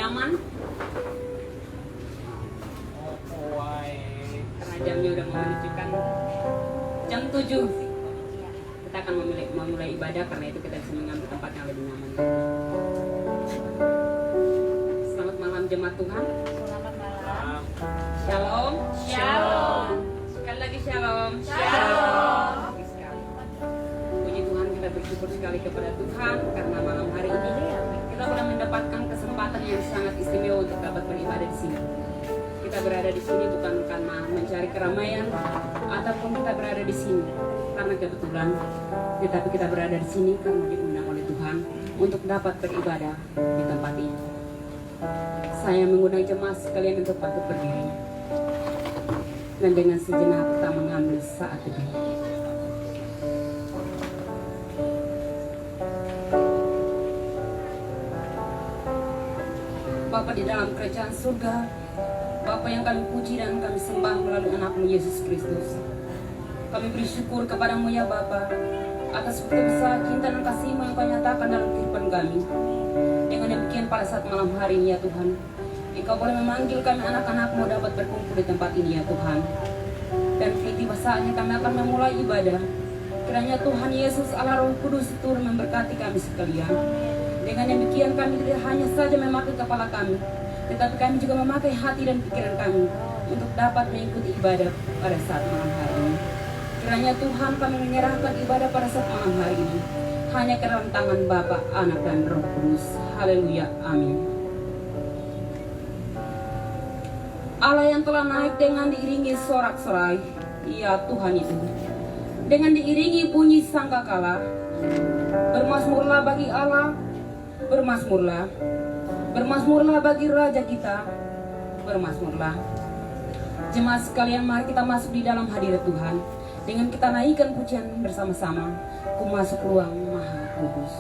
halaman. Karena jamnya udah mau menunjukkan jam 7. Kita akan memulai ibadah, karena itu kita bisa mengambil tempat yang lebih nyaman. Selamat malam jemaat Tuhan. Selamat malam. Shalom. Shalom. Sekali lagi shalom. Shalom. Bagus sekali. Puji Tuhan, kita bersyukur sekali kepada Tuhan karena malam hari ini kita sudah mendapatkan kesempatan yang sangat istimewa untuk dapat beribadah di sini. Kita berada di sini bukan karena mencari keramaian ataupun kita berada di sini karena kebetulan, tetapi kita berada di sini karena diundang oleh Tuhan untuk dapat beribadah di tempat ini. Saya mengundang jemaat sekalian untuk bangkit berdiri dan dengan sejenak kita mengambil saat teduh. Bapa di dalam kerajaan surga, Bapa yang kami puji dan kami sembah melalui anak-Mu Yesus Kristus. Kami beri syukur kepadamu ya Bapa atas begitu besar cinta dan kasih-Mu yang Kau nyatakan dalam kehidupan kami. Dengan demikian pada saat malam hari ini ya Tuhan, Engkau boleh memanggil kami anak-anak-Mu dapat berkumpul di tempat ini ya Tuhan. Dan tiba saatnya kami akan memulai ibadah. Kiranya Tuhan Yesus Allah Roh Kudus turun memberkati kami sekalian. Dengan demikian kami tidak hanya saja memakai kepala kami, tetapi kami juga memakai hati dan pikiran kami untuk dapat mengikuti ibadah pada saat malam hari ini. Kiranya Tuhan kami menyerahkan ibadah pada saat malam hari ini hanya ke dalam tangan Bapa, Anak dan Roh Kudus. Haleluya, amin. Allah yang telah naik dengan diiringi sorak-sorai, ya Tuhan itu, dengan diiringi bunyi sangkakala, bermazmurlah bagi Allah, bermazmurlah, bermazmurlah bagi Raja kita, bermazmurlah. Jemaat sekalian, mari kita masuk di dalam hadirat Tuhan dengan kita naikkan pujian bersama-sama. Ku masuk ruang Maha Kudus.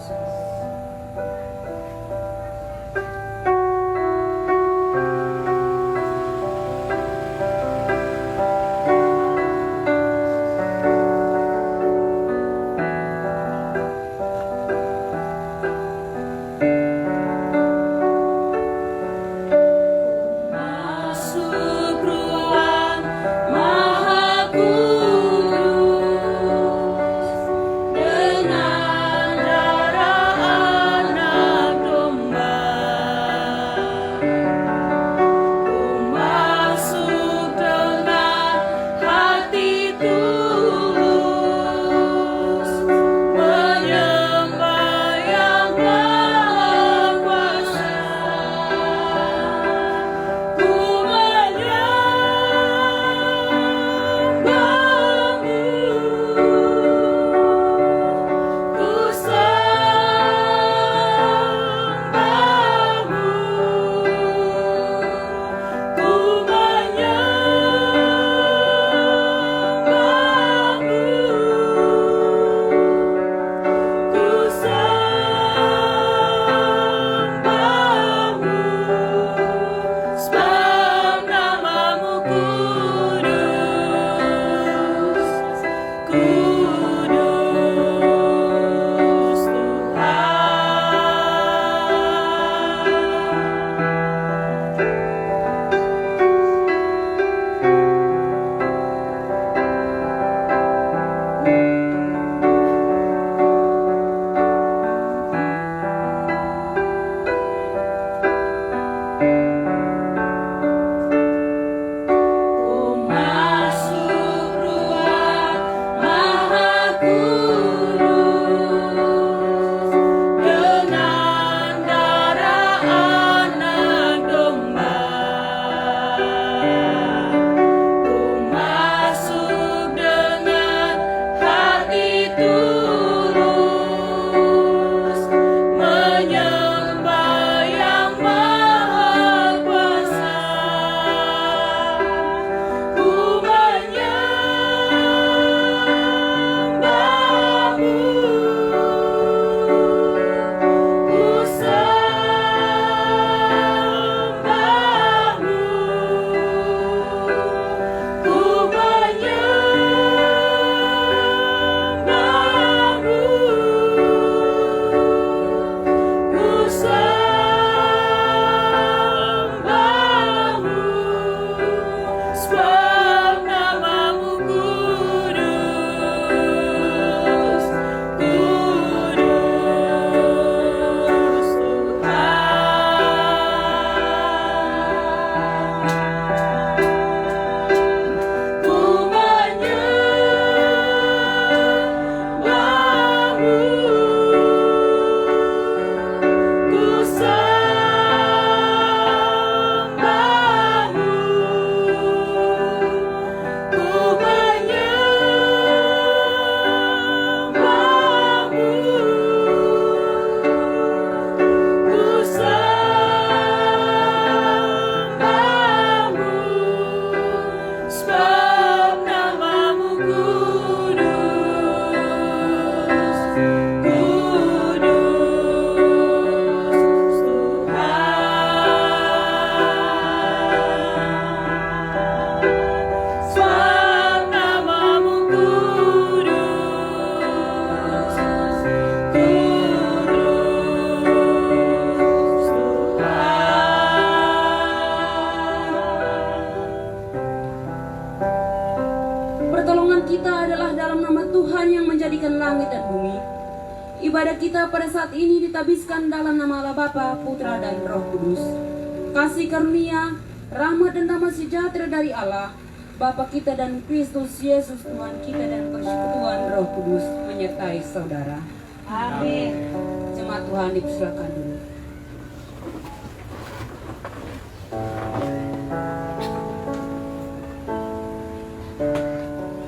Dengan darah Tuhan yang menjadikan langit dan bumi. Ibadah kita pada saat ini ditabiskan dalam nama Allah Bapa, Putra, dan Roh Kudus. Kasih karunia, rahmat dan damai sejahtera dari Allah, Bapa kita dan Kristus Yesus Tuhan kita dan persekutuan Roh Kudus menyertai saudara. Amin. Jemaat Tuhan dipersilakan dulu.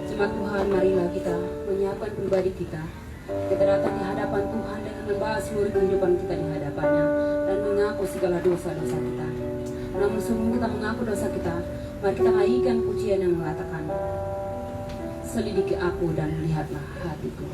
Jemaat Tuhan, marilah kita menyiapkan pribadi kita. Kita datang di hadapan Tuhan dengan membahas seluruh kehidupan kita di hadapannya dan mengaku segala dosa-dosa kita. Namun sebelum kita mengaku dosa kita, mari kita naikkan pujian yang mengatakan, selidiki aku dan lihatlah hatiku.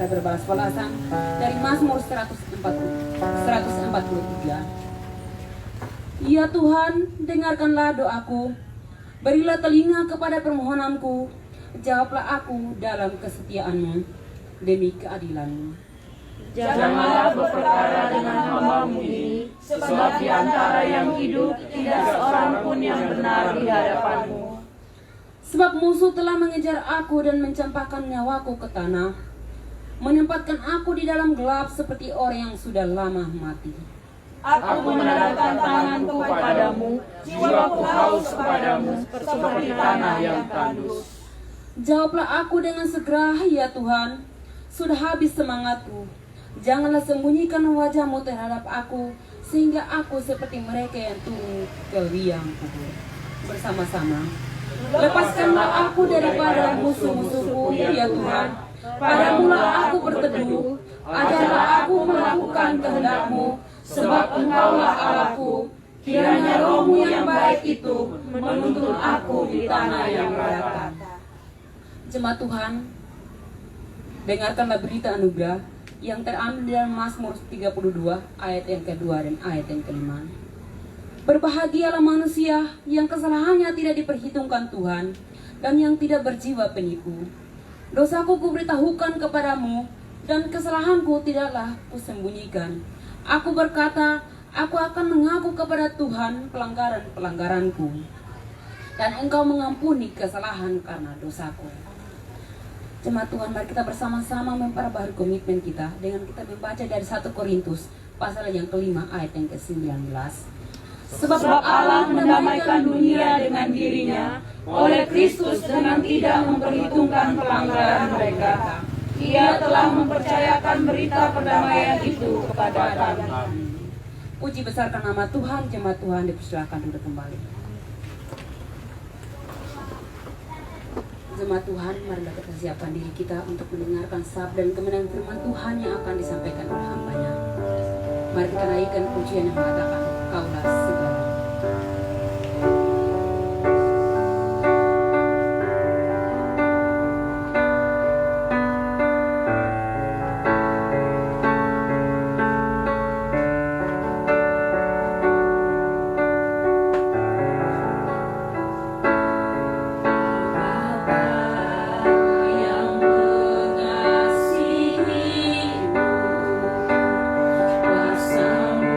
Berbalas-balasan dari Mazmur 143. Ya Tuhan, dengarkanlah doaku, berilah telinga kepada permohonanku, jawablah aku dalam kesetiaan-Mu demi keadilan-Mu. Janganlah berperkara dengan hamba-Mu ini, sebab di antara yang hidup tidak seorang pun yang benar di hadapan-Mu. Sebab musuh telah mengejar aku dan mencampakkan nyawaku ke tanah, menempatkan aku di dalam gelap seperti orang yang sudah lama mati. Aku menadahkan tanganku kepadamu, jiwaku haus kepadamu, seperti tanah yang tandus. Jawablah aku dengan segera, ya Tuhan, sudah habis semangatku. Janganlah sembunyikan wajah-Mu terhadap aku, sehingga aku seperti mereka yang turun ke liang kubur. Bersama-sama, lepaskanlah aku daripada musuh-musuhku, ya Tuhan. Padamu-lah aku berteduh, ajarlah aku melakukan kehendak-Mu, sebab Engkaulah Allahku, Kiranya rohmu yang baik itu menuntun aku di tanah yang rata. Jemaat Tuhan, dengarkanlah berita anugerah yang terambil dalam Mazmur 32 ayat yang kedua dan ayat yang kelima. Berbahagialah manusia yang kesalahannya tidak diperhitungkan Tuhan dan yang tidak berjiwa penipu. Dosaku kuberitahukan kepadamu dan kesalahanku tidaklah kusembunyikan. Aku berkata, aku akan mengaku kepada Tuhan pelanggaran-pelanggaranku, dan Engkau mengampuni kesalahan karena dosaku. Jemaat Tuhan, mari kita bersama-sama memperbaharui komitmen kita dengan kita membaca dari 1 Korintus pasal yang kelima ayat yang ke-19. Sebab Allah mendamaikan dunia dengan dirinya oleh Kristus dengan tidak memperhitungkan pelanggaran mereka. Ia telah mempercayakan berita perdamaian itu kepada kami. Puji besarkan nama Tuhan. Jemaat Tuhan dipersilakan duduk kembali. Jemaat Tuhan, marilah kita siapkan diri kita untuk mendengarkan sabda dan kebenaran firman Tuhan yang akan disampaikan oleh hamba-Nya. Mari kita naikkan pujian yang mengatakan, Kaulah segala. Kuasamu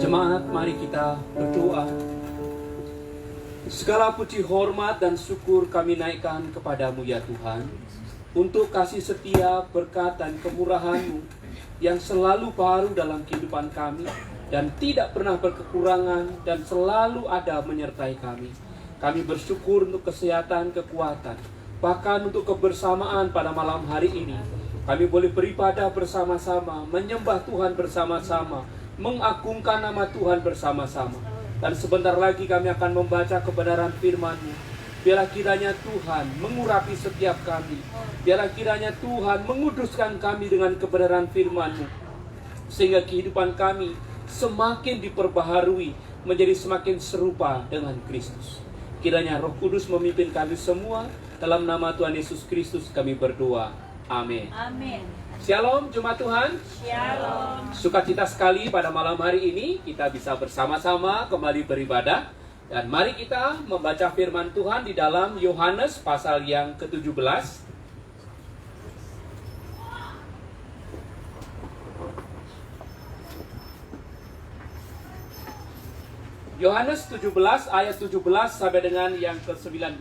Jemaat, mari kita berdoa. Segala puji, hormat, dan syukur kami naikkan kepadamu ya Tuhan, untuk kasih setia, berkat, dan kemurahan-Mu yang selalu baru dalam kehidupan kami, dan tidak pernah berkekurangan, dan selalu ada menyertai kami. Kami bersyukur untuk kesehatan, kekuatan, bahkan untuk kebersamaan pada malam hari ini. Kami boleh beribadah bersama-sama, menyembah Tuhan bersama-sama, mengagungkan nama Tuhan bersama-sama. Dan sebentar lagi kami akan membaca kebenaran firman-Mu. Biarlah kiranya Tuhan mengurapi setiap kami. Biarlah kiranya Tuhan menguduskan kami dengan kebenaran firman-Mu, sehingga kehidupan kami semakin diperbaharui, menjadi semakin serupa dengan Kristus. Kiranya Roh Kudus memimpin kami semua. Dalam nama Tuhan Yesus Kristus kami berdoa. Amin. Amin. Shalom jemaat Tuhan. Shalom. Sukacita sekali pada malam hari ini kita bisa bersama-sama kembali beribadah. Dan mari kita membaca firman Tuhan di dalam Yohanes pasal yang ke-17. Yohanes 17 ayat 17 sampai dengan yang ke-19.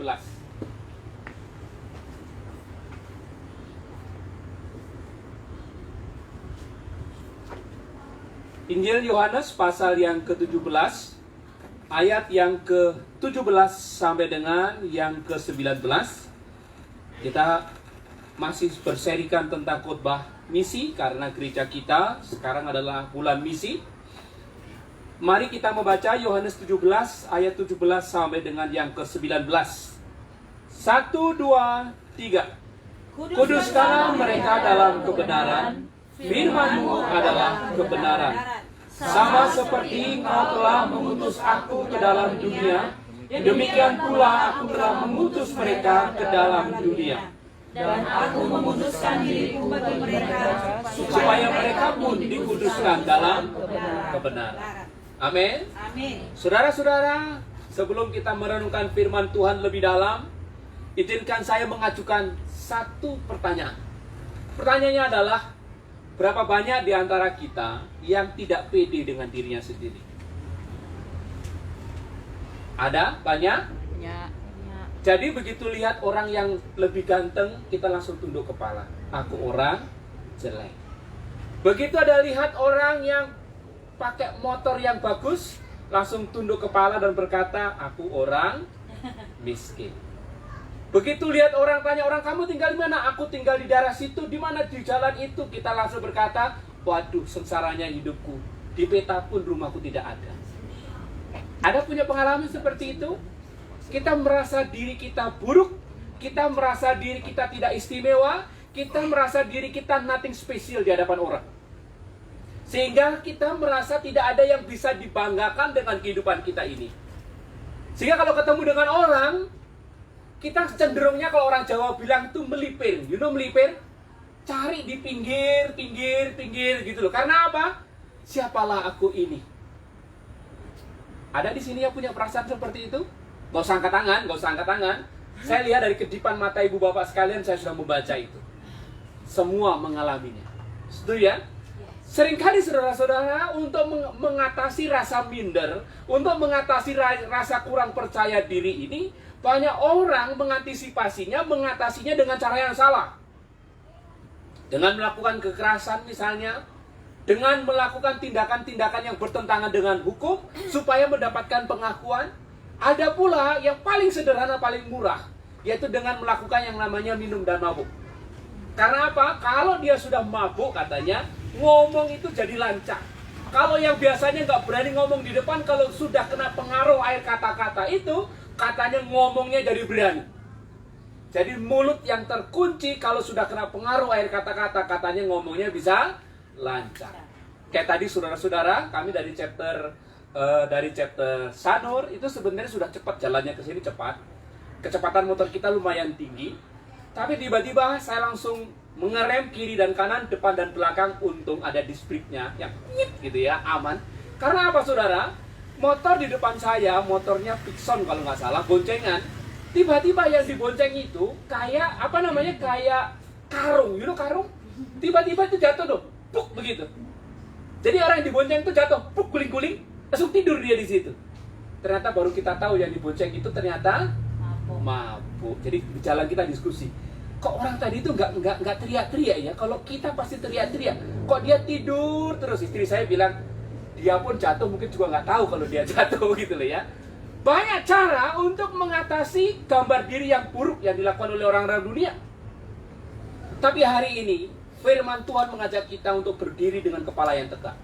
Injil Yohanes pasal yang ke-17 ayat yang ke-17 sampai dengan yang ke-19. Kita masih berserikan tentang khotbah misi karena gereja kita sekarang adalah bulan misi. Mari kita membaca Yohanes 17 ayat 17 sampai dengan yang ke-19. 1, 2, 3. Kuduskanlah mereka dalam kebenaran. Firman-Mu adalah kebenaran. Sama seperti Engkau telah mengutus aku ke dalam dunia, demikian pula aku telah mengutus mereka ke dalam dunia. Dan aku memutuskan diriku bagi mereka, Supaya mereka pun dikuduskan dalam kebenaran. Amin. Amin. Saudara-saudara, sebelum kita merenungkan firman Tuhan lebih dalam, izinkan saya mengajukan satu pertanyaan. Pertanyaannya adalah, berapa banyak di antara kita yang tidak pede dengan dirinya sendiri? Ada? Banyak? Ya. Jadi begitu lihat orang yang lebih ganteng, kita langsung tunduk kepala. Aku orang jelek. Begitu ada lihat orang yang pakai motor yang bagus, langsung tunduk kepala dan berkata, aku orang miskin. Begitu lihat orang tanya, orang kamu tinggal di mana? Aku tinggal di daerah situ. Di mana? Di jalan itu. Kita langsung berkata, waduh, sengsaranya hidupku. Di peta pun rumahku tidak ada. Ada punya pengalaman seperti itu? Kita merasa diri kita buruk. Kita merasa diri kita tidak istimewa. Kita merasa diri kita nothing special di hadapan orang. Sehingga kita merasa tidak ada yang bisa dibanggakan dengan kehidupan kita ini. Sehingga kalau ketemu dengan orang, kita cenderungnya kalau orang Jawa bilang itu melipir. You know melipir? Cari di pinggir gitu loh. Karena apa? Siapalah aku ini? Ada di sini yang punya perasaan seperti itu? Gak usah angkat tangan. Saya lihat dari kedipan mata ibu bapak sekalian, saya sudah membaca itu. Semua mengalaminya. Setuju ya? Seringkali saudara-saudara untuk mengatasi rasa minder, untuk mengatasi rasa kurang percaya diri ini, banyak orang mengatasinya dengan cara yang salah. Dengan melakukan kekerasan misalnya, dengan melakukan tindakan-tindakan yang bertentangan dengan hukum, supaya mendapatkan pengakuan. Ada pula yang paling sederhana, paling murah, yaitu dengan melakukan yang namanya minum dan mabuk. Karena apa? Kalau dia sudah mabuk katanya, ngomong itu jadi lancang. Kalau yang biasanya nggak berani ngomong di depan, kalau sudah kena pengaruh air kata-kata itu, katanya ngomongnya jadi berani. Jadi mulut yang terkunci kalau sudah kena pengaruh air kata-kata, katanya ngomongnya bisa lancar. Kayak tadi saudara-saudara, kami dari chapter Sanur itu sebenarnya sudah cepat jalannya ke sini cepat. Kecepatan motor kita lumayan tinggi. Tapi tiba-tiba saya langsung mengerem kiri dan kanan, depan dan belakang. Untung ada displiknya yang gitu ya, aman. Karena apa saudara? Motor di depan saya, motornya Pixon kalau nggak salah, boncengan. Tiba-tiba yang dibonceng itu kayak apa namanya? Kayak karung, you know karung? Tiba-tiba itu jatuh tuh, puk begitu. Jadi orang yang dibonceng itu jatuh, puk guling-guling. Langsung tidur dia di situ. Ternyata baru kita tahu yang dibonceng itu ternyata mabuk. Jadi di jalan kita diskusi, kok orang tadi itu nggak teriak-teriak ya? Kalau kita pasti teriak-teriak. Kok dia tidur terus? Istri saya bilang, dia pun jatuh mungkin juga nggak tahu kalau dia jatuh gitu loh ya. Banyak cara untuk mengatasi gambar diri yang buruk yang dilakukan oleh orang-orang dunia. Tapi hari ini firman Tuhan mengajak kita untuk berdiri dengan kepala yang tegak.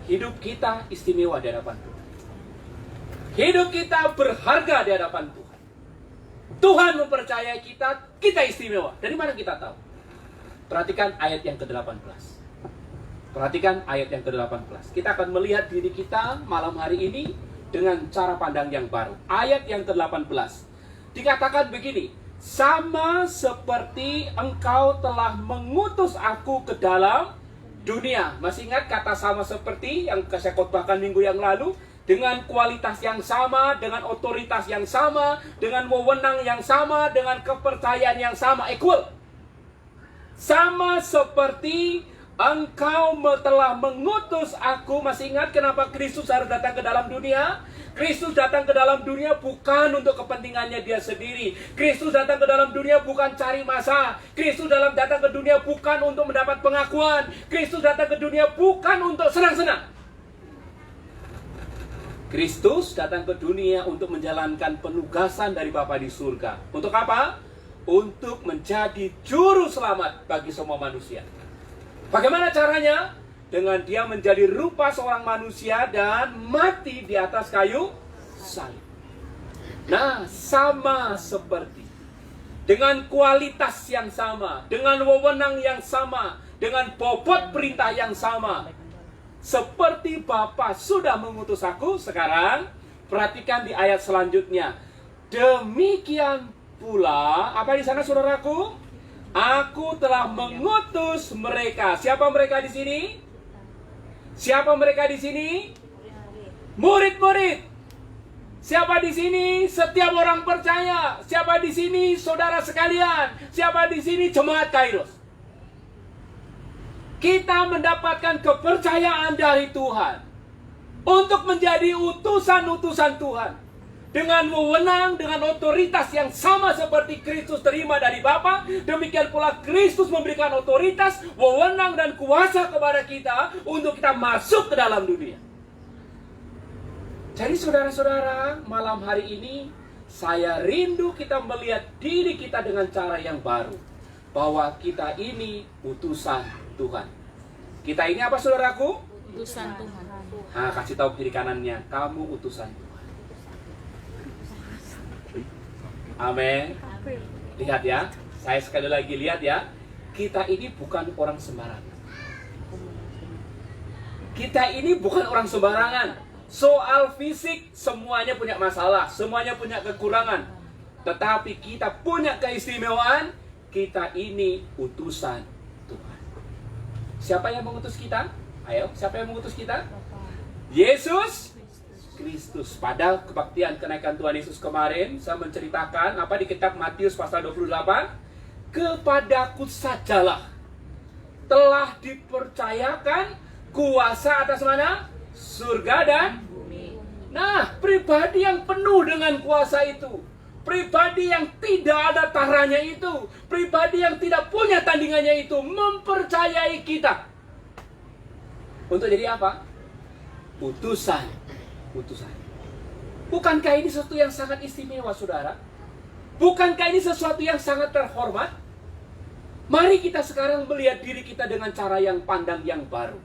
Hidup kita istimewa di hadapan Tuhan. Hidup kita berharga di hadapan Tuhan. Tuhan mempercayai kita, kita istimewa. Dari mana kita tahu? Perhatikan ayat yang ke-18. Perhatikan ayat yang ke-18. Kita akan melihat diri kita malam hari ini dengan cara pandang yang baru. Ayat yang ke-18. Dikatakan begini, sama seperti engkau telah mengutus aku ke dalam dunia. Masih ingat kata sama seperti yang saya khotbahkan minggu yang lalu? Dengan kualitas yang sama, dengan otoritas yang sama, dengan wewenang yang sama, dengan kepercayaan yang sama, equal. Sama seperti engkau telah mengutus aku. Masih ingat kenapa Kristus harus datang ke dalam dunia? Kristus datang ke dalam dunia bukan untuk kepentingannya dia sendiri. Kristus datang ke dalam dunia bukan cari masa. Kristus datang ke dunia bukan untuk mendapat pengakuan. Kristus datang ke dunia bukan untuk senang-senang. Kristus datang ke dunia untuk menjalankan penugasan dari Bapa di surga. Untuk apa? Untuk menjadi juru selamat bagi semua manusia. Bagaimana caranya? Dengan dia menjadi rupa seorang manusia dan mati di atas kayu salib. Nah, sama seperti, dengan kualitas yang sama, dengan wewenang yang sama, dengan bobot perintah yang sama, seperti Bapa sudah mengutus aku. Sekarang perhatikan di ayat selanjutnya. Demikian pula, apa di sana saudaraku? Aku telah mengutus mereka. Siapa mereka di sini? Siapa mereka di sini? Murid-murid. Siapa di sini? Setiap orang percaya. Siapa di sini? Saudara sekalian. Siapa di sini? Jemaat Kairos. Kita mendapatkan kepercayaan dari Tuhan untuk menjadi utusan-utusan Tuhan. Dengan wewenang, dengan otoritas yang sama seperti Kristus terima dari Bapa, demikian pula Kristus memberikan otoritas, wewenang dan kuasa kepada kita untuk kita masuk ke dalam dunia. Jadi saudara-saudara, malam hari ini saya rindu kita melihat diri kita dengan cara yang baru, bahwa kita ini utusan Tuhan. Kita ini apa saudaraku? Utusan Tuhan. Nah, kasih tahu kiri kanannya, kamu utusan Tuhan. Amin. Lihat ya, saya sekali lagi lihat ya. Kita ini bukan orang sembarangan. Kita ini bukan orang sembarangan. Soal fisik semuanya punya masalah, semuanya punya kekurangan. Tetapi kita punya keistimewaan. Kita ini utusan Tuhan. Siapa yang mengutus kita? Ayo, siapa yang mengutus kita? Yesus Kristus. Pada kebaktian kenaikan Tuhan Yesus kemarin, saya menceritakan apa di kitab Matius pasal 28. Kepadaku sajalah telah dipercayakan kuasa atas mana? Surga dan bumi. Nah, pribadi yang penuh dengan kuasa itu, pribadi yang tidak ada taranya itu, pribadi yang tidak punya tandingannya itu, mempercayai kita untuk jadi apa? Utusan. Bukankah ini sesuatu yang sangat istimewa, saudara? Bukankah ini sesuatu yang sangat terhormat? Mari kita sekarang melihat diri kita dengan cara yang pandang yang baru.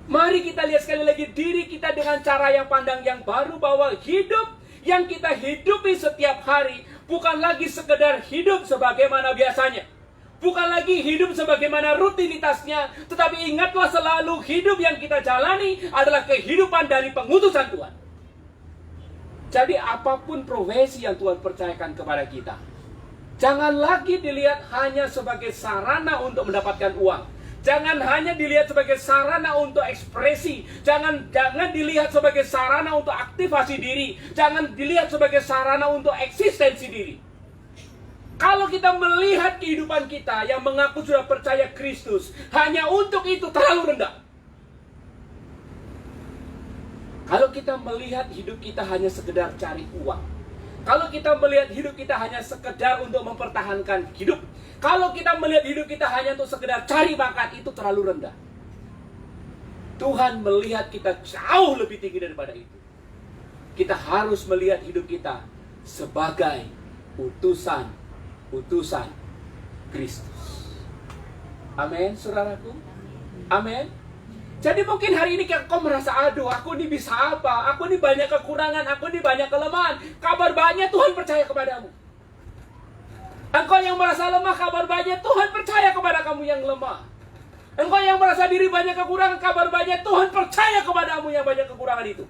Mari kita lihat sekali lagi diri kita dengan cara yang pandang yang baru, bahwa hidup yang kita hidupi setiap hari bukan lagi sekedar hidup sebagaimana biasanya. Bukan lagi hidup sebagaimana rutinitasnya, tetapi ingatlah selalu hidup yang kita jalani adalah kehidupan dari pengutusan Tuhan. Jadi apapun profesi yang Tuhan percayakan kepada kita, jangan lagi dilihat hanya sebagai sarana untuk mendapatkan uang. Jangan hanya dilihat sebagai sarana untuk ekspresi. Jangan dilihat sebagai sarana untuk aktivasi diri. Jangan dilihat sebagai sarana untuk eksistensi diri. Kalau kita melihat kehidupan kita yang mengaku sudah percaya Kristus hanya untuk itu, terlalu rendah. Kalau kita melihat hidup kita hanya sekedar cari uang, kalau kita melihat hidup kita hanya sekedar untuk mempertahankan hidup, kalau kita melihat hidup kita hanya untuk sekedar cari bakat, itu terlalu rendah. Tuhan melihat kita jauh lebih tinggi daripada itu. Kita harus melihat hidup kita sebagai utusan Kristus. Amin, saudaraku. Amin. Jadi mungkin hari ini kau merasa, aduh, aku ini bisa apa? Aku ini banyak kekurangan, aku ini banyak kelemahan. Kabar baiknya Tuhan percaya kepadamu. Engkau yang merasa lemah, kabar baiknya Tuhan percaya kepada kamu yang lemah. Engkau yang merasa diri banyak kekurangan, kabar baiknya Tuhan percaya kepadamu yang banyak kekurangan itu.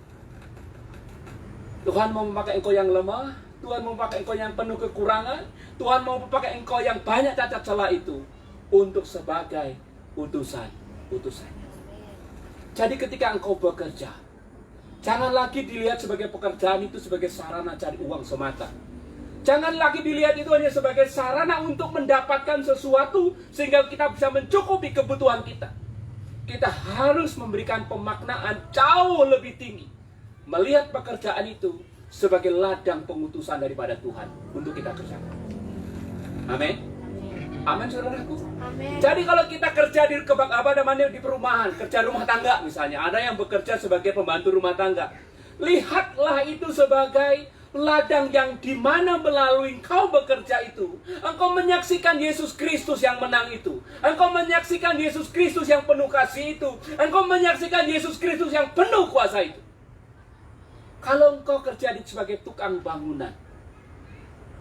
Tuhan mau memakai engkau yang lemah, Tuhan mau memakai engkau yang penuh kekurangan, Tuhan mau memakai engkau yang banyak cacat celah itu untuk sebagai utusannya. Jadi ketika engkau bekerja, jangan lagi dilihat sebagai pekerjaan itu sebagai sarana cari uang semata. Jangan lagi dilihat itu hanya sebagai sarana untuk mendapatkan sesuatu sehingga kita bisa mencukupi kebutuhan kita. Kita harus memberikan pemaknaan jauh lebih tinggi. Melihat pekerjaan itu sebagai ladang pengutusan daripada Tuhan untuk kita kerjakan. Amin. Amin, saudaraku. Amin. Jadi kalau kita kerja di di perumahan, kerja rumah tangga misalnya, ada yang bekerja sebagai pembantu rumah tangga. Lihatlah itu sebagai ladang yang dimana melalui engkau bekerja itu, engkau menyaksikan Yesus Kristus yang menang itu. Engkau menyaksikan Yesus Kristus yang penuh kasih itu. Engkau menyaksikan Yesus Kristus yang penuh kuasa itu. Kalau engkau kerja sebagai tukang bangunan,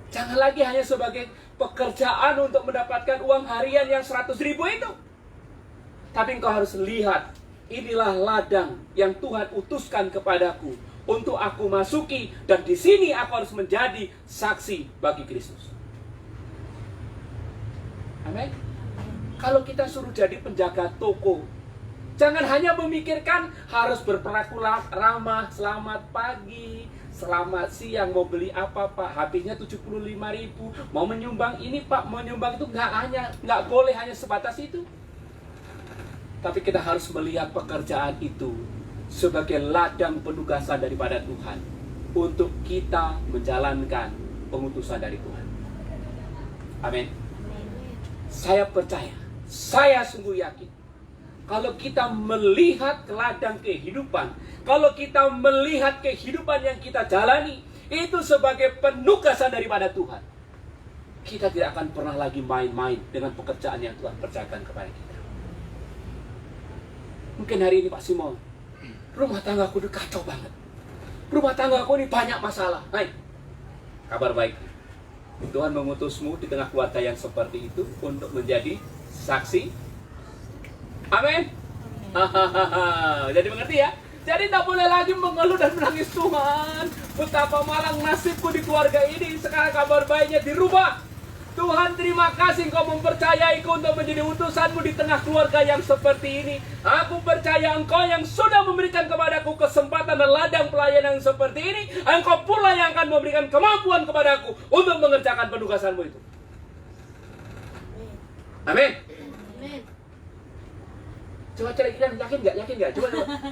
jangan lagi hanya sebagai pekerjaan untuk mendapatkan uang harian yang 100.000 itu. Tapi engkau harus lihat, inilah ladang yang Tuhan utuskan kepadaku untuk aku masuki, dan di sini aku harus menjadi saksi bagi Kristus. Amin. Kalau kita suruh jadi penjaga toko, jangan hanya memikirkan harus berperilaku ramah, selamat pagi, selamat siang, mau beli apa Pak, habisnya 75.000, mau menyumbang ini Pak, mau menyumbang itu, nggak boleh hanya sebatas itu. Tapi kita harus melihat pekerjaan itu sebagai ladang penugasan daripada Tuhan untuk kita menjalankan pengutusan dari Tuhan. Amin. Saya percaya, saya sungguh yakin, kalau kita melihat ke ladang kehidupan, kalau kita melihat kehidupan yang kita jalani itu sebagai penugasan daripada Tuhan, kita tidak akan pernah lagi main-main dengan pekerjaan yang Tuhan percayakan kepada kita. Mungkin hari ini Pak Simon, rumah tanggaku udah kacau banget. Rumah tanggaku ini banyak masalah. Hai, kabar baik, Tuhan mengutusmu di tengah keluarga yang seperti itu untuk menjadi saksi. Amin. Jadi mengerti ya? Jadi tak boleh lagi mengeluh dan menangis, Tuhan, betapa malang nasibku di keluarga ini. Sekarang kabar baiknya dirubah. Tuhan, terima kasih Engkau mempercayaiku untuk menjadi utusanmu di tengah keluarga yang seperti ini. Aku percaya Engkau yang sudah memberikan kepadaku kesempatan dan ladang pelayanan seperti ini, Engkau pula yang akan memberikan kemampuan kepadaku untuk mengerjakan penugasanmu itu. Amin. Amin. Coba cari kita, yakin nggak? Coba.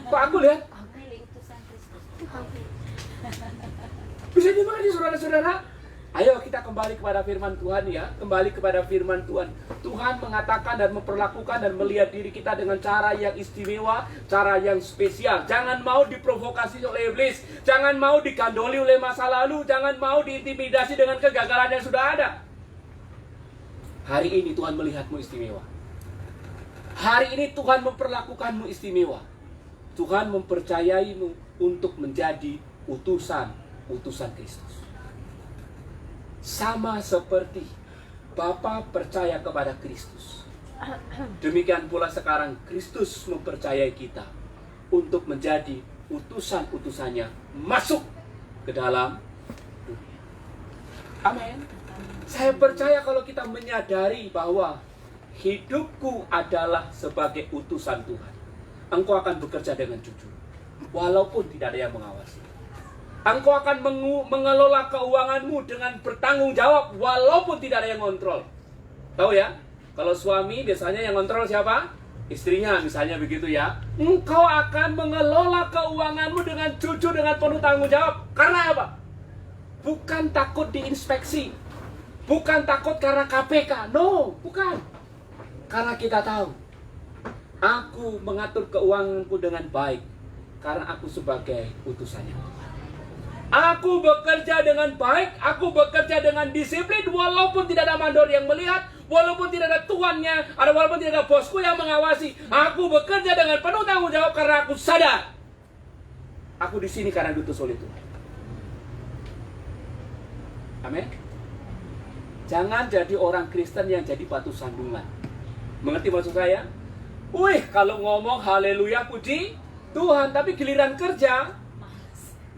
Kok aku lihat? Bisa dimengerti saudara-saudara? Ayo kita kembali kepada firman Tuhan ya. Kembali kepada firman Tuhan. Tuhan mengatakan dan memperlakukan dan melihat diri kita dengan cara yang istimewa, cara yang spesial. Jangan mau diprovokasi oleh iblis. Jangan mau digandoli oleh masa lalu. Jangan mau diintimidasi dengan kegagalan yang sudah ada. Hari ini Tuhan melihatmu istimewa. Hari ini Tuhan memperlakukanmu istimewa. Tuhan mempercayaimu untuk menjadi utusan Kristus. Sama seperti Bapa percaya kepada Kristus, demikian pula sekarang Kristus mempercayai kita untuk menjadi utusan-utusannya masuk ke dalam dunia. Amin. Saya percaya kalau kita menyadari bahwa hidupku adalah sebagai utusan Tuhan, engkau akan bekerja dengan jujur walaupun tidak ada yang mengawasi. Engkau akan mengelola keuanganmu dengan bertanggung jawab walaupun tidak ada yang kontrol. Tahu ya? Kalau suami biasanya yang kontrol siapa? Istrinya misalnya begitu ya. Engkau akan mengelola keuanganmu dengan jujur, dengan penuh tanggung jawab. Karena apa? Bukan takut diinspeksi. Bukan takut karena KPK. No, bukan. Karena kita tahu, aku mengatur keuanganku dengan baik. Karena aku sebagai utusannya. Aku bekerja dengan baik, aku bekerja dengan disiplin, walaupun tidak ada mandor yang melihat, walaupun tidak ada tuannya, walaupun tidak ada bosku yang mengawasi. Aku bekerja dengan penuh tanggung jawab karena aku sadar aku di sini karena diutus oleh Tuhan. Amin. Jangan jadi orang Kristen yang jadi batu sandungan. Mengerti maksud saya? Wih, kalau ngomong haleluya puji Tuhan, tapi giliran kerja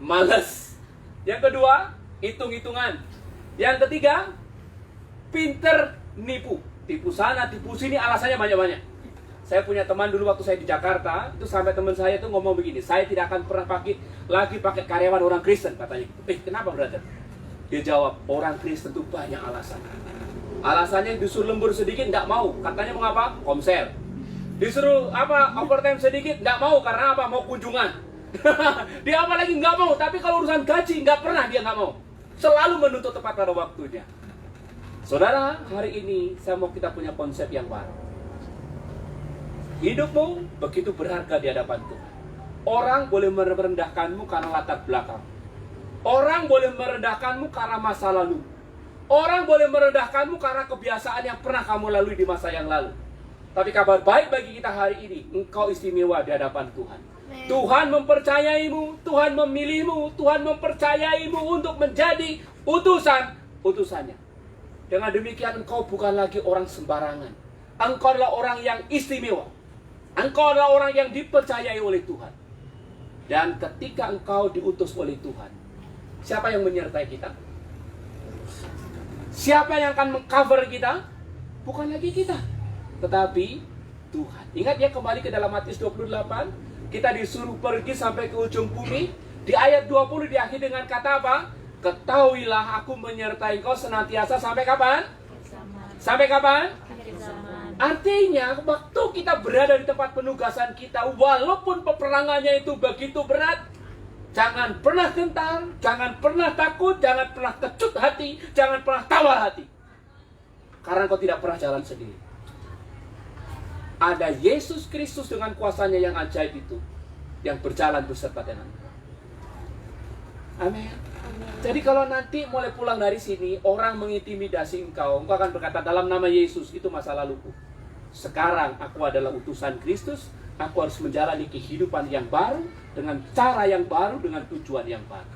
males. Yang kedua, hitung-hitungan. Yang ketiga, pinter nipu. Tipu sana, tipu sini, alasannya banyak-banyak. Saya punya teman dulu waktu saya di Jakarta, itu sampai teman saya itu ngomong begini, saya tidak akan pernah lagi pakai karyawan orang Kristen, katanya gitu. Kenapa brother? Dia jawab, orang Kristen itu banyak alasan. Alasannya disuruh lembur sedikit, nggak mau. Katanya mau apa? Komsel. Disuruh overtime sedikit, nggak mau. Karena apa? Mau kunjungan. Dia apa lagi nggak mau, tapi kalau urusan gaji nggak pernah dia nggak mau. Selalu menuntut tepat pada waktunya. Saudara, hari ini saya mau kita punya konsep yang baru. Hidupmu begitu berharga di hadapan Tuhan. Orang boleh merendahkanmu karena latar belakang. Orang boleh merendahkanmu karena masa lalu. Orang boleh merendahkanmu karena kebiasaan yang pernah kamu lalui di masa yang lalu. Tapi kabar baik bagi kita hari ini, engkau istimewa di hadapan Tuhan. Tuhan mempercayaimu, Tuhan memilihmu, Tuhan mempercayaimu untuk menjadi utusannya. Dengan demikian engkau bukan lagi orang sembarangan. Engkau adalah orang yang istimewa. Engkau adalah orang yang dipercayai oleh Tuhan. Dan ketika engkau diutus oleh Tuhan, siapa yang menyertai kita? Siapa yang akan mengcover kita? Bukan lagi kita, tetapi Tuhan. Ingat ya, kembali ke dalam Matius 28. Kita disuruh pergi sampai ke ujung bumi. Di ayat 20 diakhiri dengan kata apa? Ketahuilah aku menyertai kau senantiasa sampai kapan? Sampai kapan? Artinya waktu kita berada di tempat penugasan kita, walaupun peperangannya itu begitu berat, jangan pernah gentar, jangan pernah takut, jangan pernah kecut hati, jangan pernah tawar hati. Karena kau tidak pernah jalan sendiri. Ada Yesus Kristus dengan kuasanya yang ajaib itu, yang berjalan beserta dengan engkau. Amin. Jadi kalau nanti mulai pulang dari sini, orang mengintimidasi engkau akan berkata, dalam nama Yesus, itu masa laluku. Sekarang aku adalah utusan Kristus, aku harus menjalani kehidupan yang baru, dengan cara yang baru, dengan tujuan yang baru.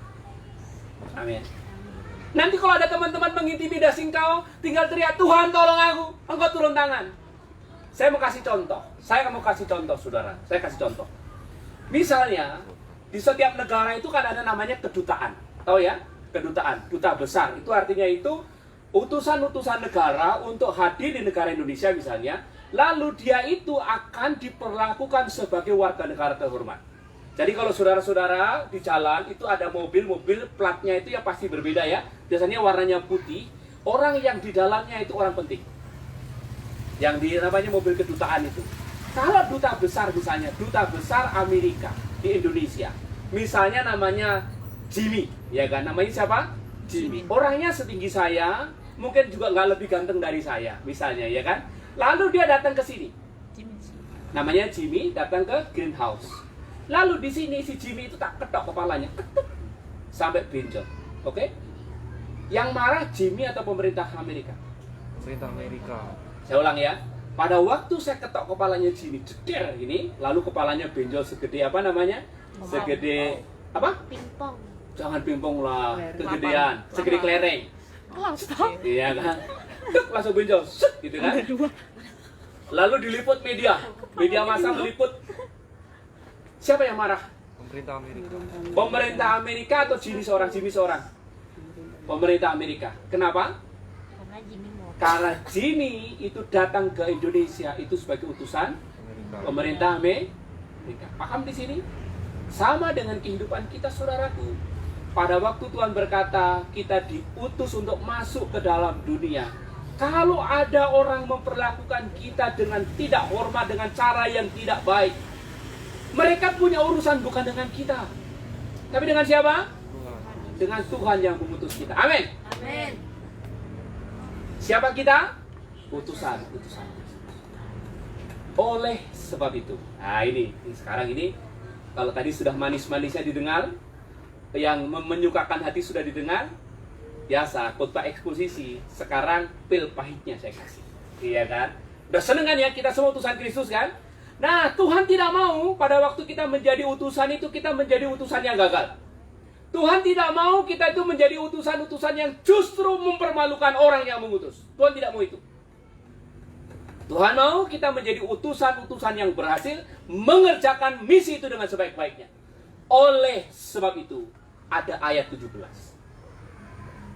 Amin. Nanti kalau ada teman-teman mengintimidasi engkau, tinggal teriak, Tuhan tolong aku, engkau turun tangan. Saya mau kasih contoh. Saudara. Saya kasih contoh. Misalnya, di setiap negara itu kan ada namanya kedutaan. Tahu ya? Kedutaan, duta besar. Itu artinya itu utusan-utusan negara untuk hadir di negara Indonesia misalnya. Lalu dia itu akan diperlakukan sebagai warga negara terhormat. Jadi kalau saudara-saudara di jalan itu ada mobil platnya itu ya pasti berbeda ya. Biasanya warnanya putih. Orang yang di dalamnya itu orang penting. Yang namanya mobil kedutaan itu. Kalau duta besar misalnya, duta besar Amerika di Indonesia, misalnya namanya Jimmy, ya kan? Namanya siapa? Jimmy. Orangnya setinggi saya, mungkin juga nggak lebih ganteng dari saya, misalnya, ya kan? Lalu dia datang ke sini. Namanya Jimmy, datang ke greenhouse. Lalu di sini si Jimmy itu tak ketok kepalanya, ketuk, sampai benjol. Oke? Yang marah Jimmy atau pemerintah Amerika? Pemerintah Amerika. Saya ulang ya. Pada waktu saya ketok kepalanya Jimmy, jeder ini, lalu kepalanya benjol segede apa namanya? Segede apa? Pingpong. Jangan pingpong lah, kegedean, segede kelereng. Iya kan? Tuk, langsung benjol, set, gitu kan? Lalu diliput media massa meliput. Siapa yang marah? Pemerintah Amerika. Pemerintah Amerika atau Jimmy seorang? Pemerintah Amerika. Kenapa? Karena Jimmy mau. Karena Jimmy itu datang ke Indonesia itu sebagai utusan pemerintah Amerika. Paham di sini? Sama dengan kehidupan kita, saudaraku. Pada waktu Tuhan berkata kita diutus untuk masuk ke dalam dunia, Kalau ada orang memperlakukan kita dengan tidak hormat, dengan cara yang tidak baik, mereka punya urusan bukan dengan kita, tapi dengan siapa? Tuhan. Dengan Tuhan yang mengutus kita. Amin. Amin. Siapa kita? Utusan. Oleh sebab itu, nah ini sekarang ini, kalau tadi sudah manis-manisnya didengar, yang menyukakan hati sudah didengar, biasa khotbah eksposisi. Sekarang pil pahitnya saya kasih, iya kan? Udah seneng kan ya, kita semua utusan Kristus kan? Nah, Tuhan tidak mau pada waktu kita menjadi utusan itu, kita menjadi utusan yang gagal. Tuhan tidak mau kita itu menjadi utusan-utusan yang justru mempermalukan orang yang mengutus. Tuhan tidak mau itu. Tuhan mau kita menjadi utusan-utusan yang berhasil mengerjakan misi itu dengan sebaik-baiknya. Oleh sebab itu, ada ayat 17.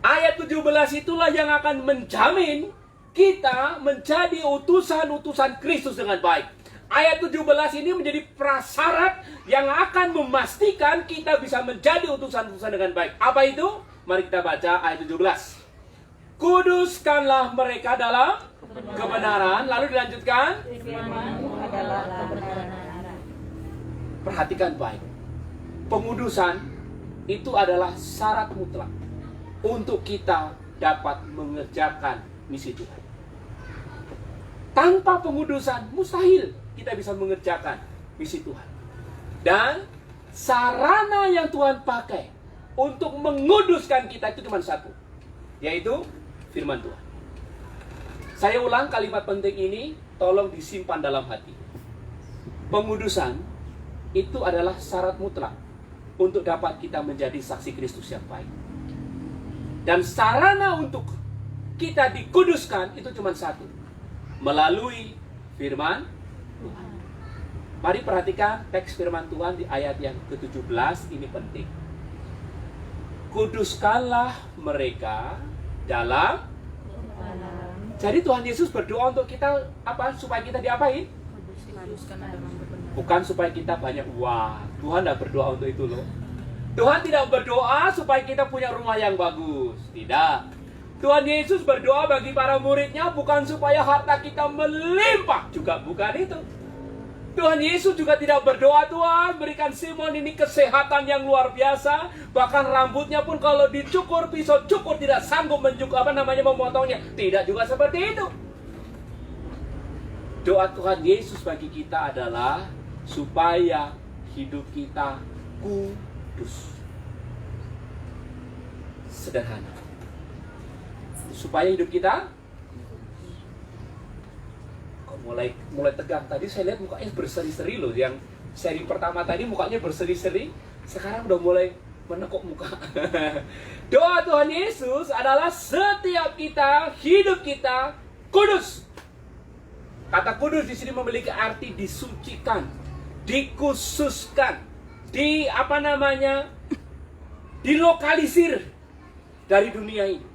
Ayat 17 itulah yang akan menjamin kita menjadi utusan-utusan Kristus dengan baik. Ayat 17 ini menjadi prasyarat yang akan memastikan kita bisa menjadi utusan-utusan dengan baik. Apa itu? Mari kita baca ayat 17. Kuduskanlah mereka dalam kebenaran. Lalu dilanjutkan. Firman-Mu adalah kebenaran. Perhatikan baik. Pengudusan itu adalah syarat mutlak untuk kita dapat mengerjakan misi Tuhan. Tanpa pengudusan, mustahil kita bisa mengerjakan misi Tuhan. Dan sarana yang Tuhan pakai untuk menguduskan kita itu cuma satu, yaitu firman Tuhan. Saya ulang kalimat penting ini, tolong disimpan dalam hati. Pengudusan itu adalah syarat mutlak untuk dapat kita menjadi saksi Kristus yang baik. Dan sarana untuk kita dikuduskan itu cuma satu, melalui firman Tuhan. Mari perhatikan teks firman Tuhan di ayat yang ke-17, ini penting. Kuduskanlah mereka dalam. Jadi Tuhan Yesus berdoa untuk kita apa? Supaya kita diapain? Bukan supaya kita banyak uang. Tuhan tidak berdoa untuk itu loh. Tuhan tidak berdoa supaya kita punya rumah yang bagus. Tidak. Tuhan Yesus berdoa bagi para muridnya bukan supaya harta kita melimpah. Juga bukan itu. Tuhan Yesus juga tidak berdoa, Tuhan berikan Simon ini kesehatan yang luar biasa. Bahkan rambutnya pun kalau dicukur, pisau cukur tidak sanggup memotongnya. Tidak juga seperti itu. Doa Tuhan Yesus bagi kita adalah supaya hidup kita kudus. Sederhana. Supaya hidup kita kok mulai tegang. Tadi saya lihat mukanya berseri-seri loh. Yang seri pertama tadi mukanya berseri-seri, sekarang udah mulai menekuk muka. Doa Tuhan Yesus adalah setiap kita, hidup kita kudus. Kata kudus di sini memiliki arti disucikan, dikhususkan, dilokalisir dari dunia ini.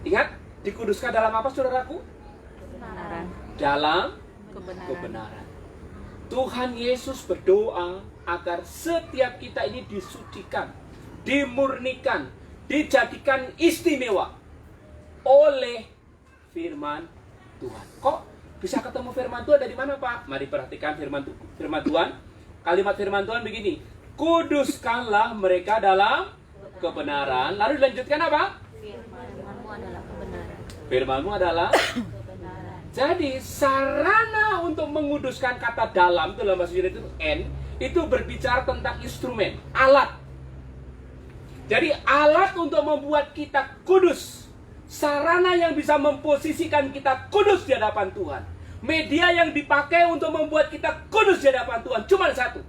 Ingat, dikuduskan dalam apa, saudaraku? Kebenaran. Dalam kebenaran. Tuhan Yesus berdoa agar setiap kita ini disucikan, dimurnikan, dijadikan istimewa oleh firman Tuhan. Kok bisa ketemu firman Tuhan dari mana, Pak? Mari perhatikan firman Tuhan. Kalimat firman Tuhan begini. Kuduskanlah mereka dalam kebenaran. Lalu dilanjutkan apa? Firman-Mu adalah kebenaran. Firman-Mu adalah Kebenaran. Jadi sarana untuk menguduskan kata dalam dalam bahasa Yunani itu N, itu berbicara tentang instrumen, alat. Jadi alat untuk membuat kita kudus. Sarana yang bisa memposisikan kita kudus di hadapan Tuhan. Media yang dipakai untuk membuat kita kudus di hadapan Tuhan cuma satu.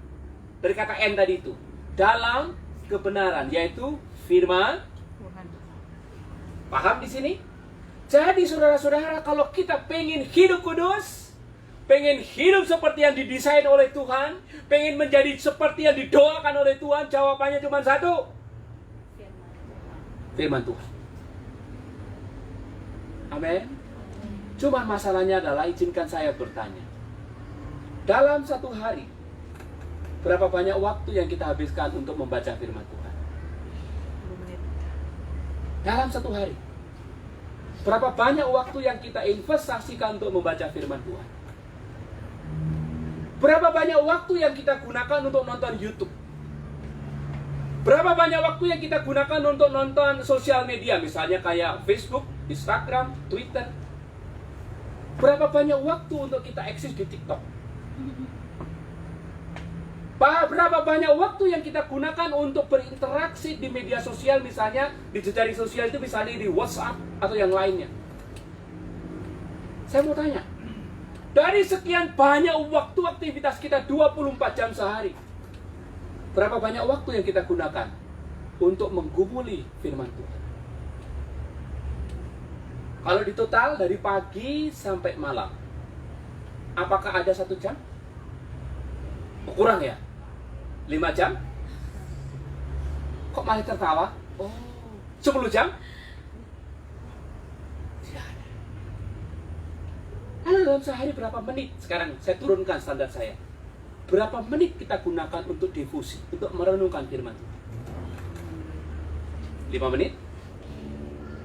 Dari kata N tadi itu, dalam kebenaran, yaitu firman Tuhan. Paham di sini? Jadi saudara-saudara, kalau kita pengen hidup kudus, pengen hidup seperti yang didesain oleh Tuhan, pengen menjadi seperti yang didoakan oleh Tuhan, jawabannya cuma satu. Firman Tuhan. Amin. Cuma masalahnya adalah, izinkan saya bertanya. Dalam satu hari, berapa banyak waktu yang kita habiskan untuk membaca firman Tuhan? Dalam satu hari. Berapa banyak waktu yang kita investasikan untuk membaca firman Tuhan? Berapa banyak waktu yang kita gunakan untuk nonton YouTube? Berapa banyak waktu yang kita gunakan untuk nonton sosial media, misalnya kayak Facebook, Instagram, Twitter? Berapa banyak waktu untuk kita eksis di TikTok? Berapa banyak waktu yang kita gunakan untuk berinteraksi di media sosial, misalnya di jejaring sosial itu, misalnya di WhatsApp atau yang lainnya? Saya mau tanya, dari sekian banyak waktu aktivitas kita 24 jam sehari, berapa banyak waktu yang kita gunakan untuk menggumuli firman Tuhan? Kalau di total dari pagi sampai malam, apakah ada 1 jam? Kurang ya? 5 jam? Kok malah tertawa? Oh, 10 jam? Tidak ada. Lalu dalam sehari berapa menit? Sekarang saya turunkan standar saya. Berapa menit kita gunakan untuk devosi, untuk merenungkan firman Tuhan? 5 menit?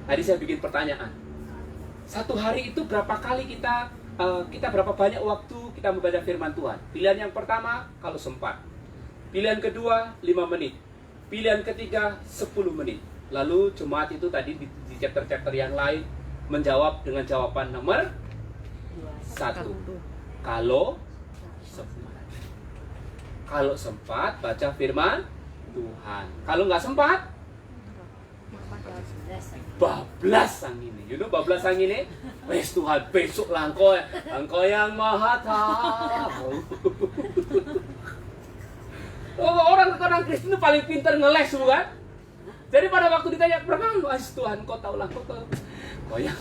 Tadi saya bikin pertanyaan. 1 hari itu berapa kali kita berapa banyak waktu kita membaca firman Tuhan? Pilihan yang pertama, kalau sempat. Pilihan kedua, 5 menit. Pilihan ketiga, 10 menit. Lalu jemaat itu tadi di chapter-chapter yang lain menjawab dengan jawaban nomor 1. Kalau sempat. Kalau sempat, baca firman Tuhan. Kalau nggak sempat, bablas sang ini. You know bablas sang ini? Wes Tuhan, besok lah engkau yang maha tahu. Orang Kristen itu paling pintar ngeles, bukan? Jadi pada waktu ditanya, berapa? Tuhan, kau tahu lah, kau yang.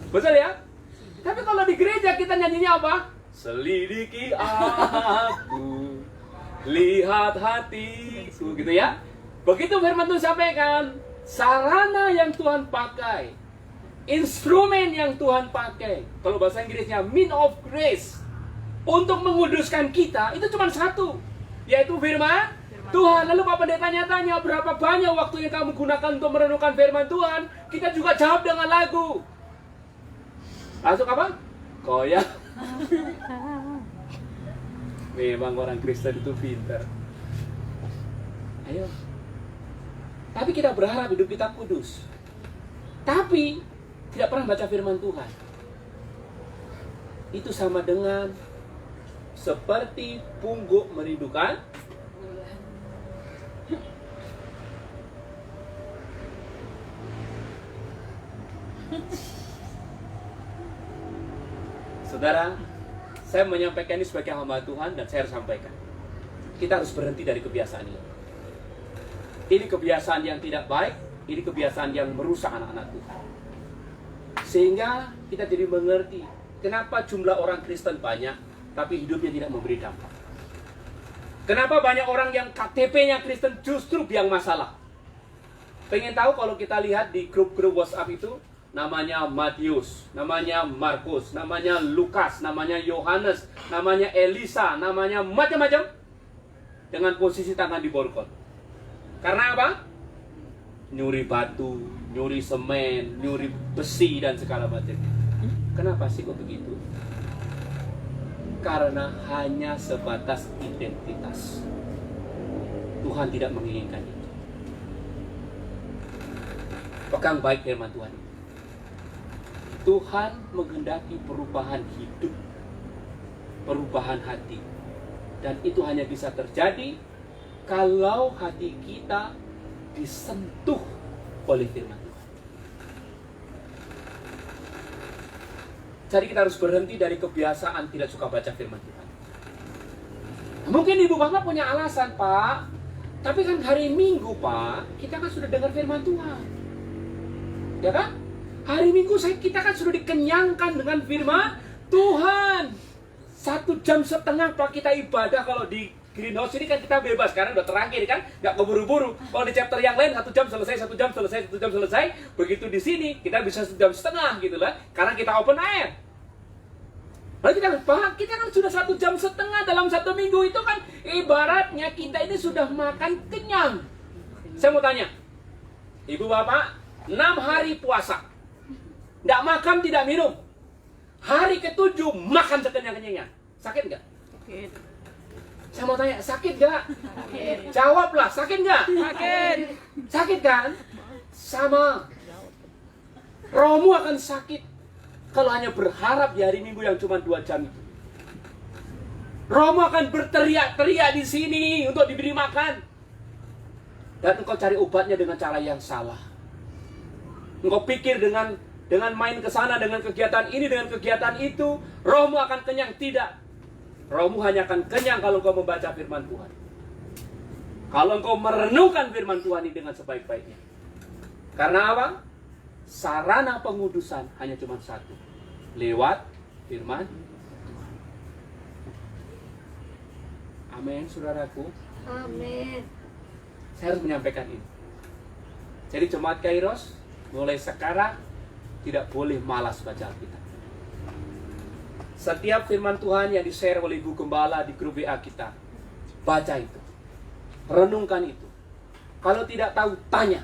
Betul ya? Tapi kalau di gereja kita nyanyinya apa? Selidiki aku, lihat hatiku, gitu ya. Begitu firman Tuhan sampaikan, sarana yang Tuhan pakai, instrumen yang Tuhan pakai, kalau bahasa Inggrisnya mean of grace, untuk menguduskan kita, itu cuma satu, yaitu firman Tuhan. Lalu Pak Pendeta tanya, berapa banyak waktu yang kamu gunakan untuk merenungkan firman Tuhan? Kita juga jawab dengan lagu. Masuk apa? Goyang. Memang orang Kristen itu pintar. Ayo. Tapi kita berharap hidup kita kudus. Tapi tidak pernah baca firman Tuhan. Itu sama dengan seperti pungguk merindukan Saudara, saya menyampaikan ini sebagai hamba Tuhan dan saya harus sampaikan. Kita harus berhenti dari kebiasaan ini. Ini kebiasaan yang tidak baik, ini kebiasaan yang merusak anak-anak Tuhan. Sehingga kita jadi mengerti kenapa jumlah orang Kristen banyak, tapi hidupnya tidak memberi dampak. Kenapa banyak orang yang KTP-nya Kristen justru biang masalah? Pengen tahu kalau kita lihat di grup-grup WhatsApp itu, namanya Matius, namanya Markus, namanya Lukas, namanya Yohanes, namanya Elisa, namanya macam-macam, dengan posisi tangan di borgol. Karena apa? Nyuri batu, nyuri semen, nyuri besi dan segala macam. Kenapa sih kok begitu? Karena hanya sebatas identitas. Tuhan tidak menginginkan itu. Pegang baik firman Tuhan. Tuhan menghendaki perubahan hidup, perubahan hati. Dan itu hanya bisa terjadi kalau hati kita disentuh oleh firman Tuhan. Jadi kita harus berhenti dari kebiasaan tidak suka baca firman Tuhan. Mungkin ibu bapak punya alasan, Pak. Tapi kan hari Minggu, Pak, kita kan sudah dengar firman Tuhan. Ya kan? Hari Minggu kita kan sudah dikenyangkan dengan firman Tuhan. 1,5 jam Pak kita ibadah. Kalau di Greenhouse ini kan kita bebas, karena udah terakhir kan, nggak keburu-buru. Kalau di chapter yang lain 1 jam selesai, 1 jam selesai, 1 jam selesai. Begitu di sini kita bisa 1,5 jam gitu lah, karena kita open air. Lalu kita kan sudah 1,5 jam dalam 1 minggu, itu kan ibaratnya kita ini sudah makan kenyang. Saya mau tanya, Ibu bapak, 6 hari puasa. Tidak makan, tidak minum. Hari ke-7 makan sekenyang-kenyangnya. Sakit nggak? Sakit. Saya mau tanya, sakit nggak? Jawablah, sakit nggak? Sakit. Sakit kan? Sama. Rohmu akan sakit kalau hanya berharap di hari Minggu yang cuma 2 jam itu. Rohmu akan berteriak-teriak di sini untuk diberi makan. Dan engkau cari obatnya dengan cara yang salah. Engkau pikir dengan main ke sana, dengan kegiatan ini, dengan kegiatan itu, rohmu akan kenyang. Tidak. Rohmu hanya akan kenyang kalau engkau membaca firman Tuhan. Kalau engkau merenungkan firman Tuhan ini dengan sebaik-baiknya. Karena apa? Sarana pengudusan hanya cuma satu. Lewat firman. Amin, saudaraku. Amin. Saya harus menyampaikan ini. Jadi jemaat Kairos, mulai sekarang tidak boleh malas baca Alkitab. Setiap firman Tuhan yang di-share oleh Ibu Gembala di grup WA kita, baca itu. Renungkan itu. Kalau tidak tahu, tanya.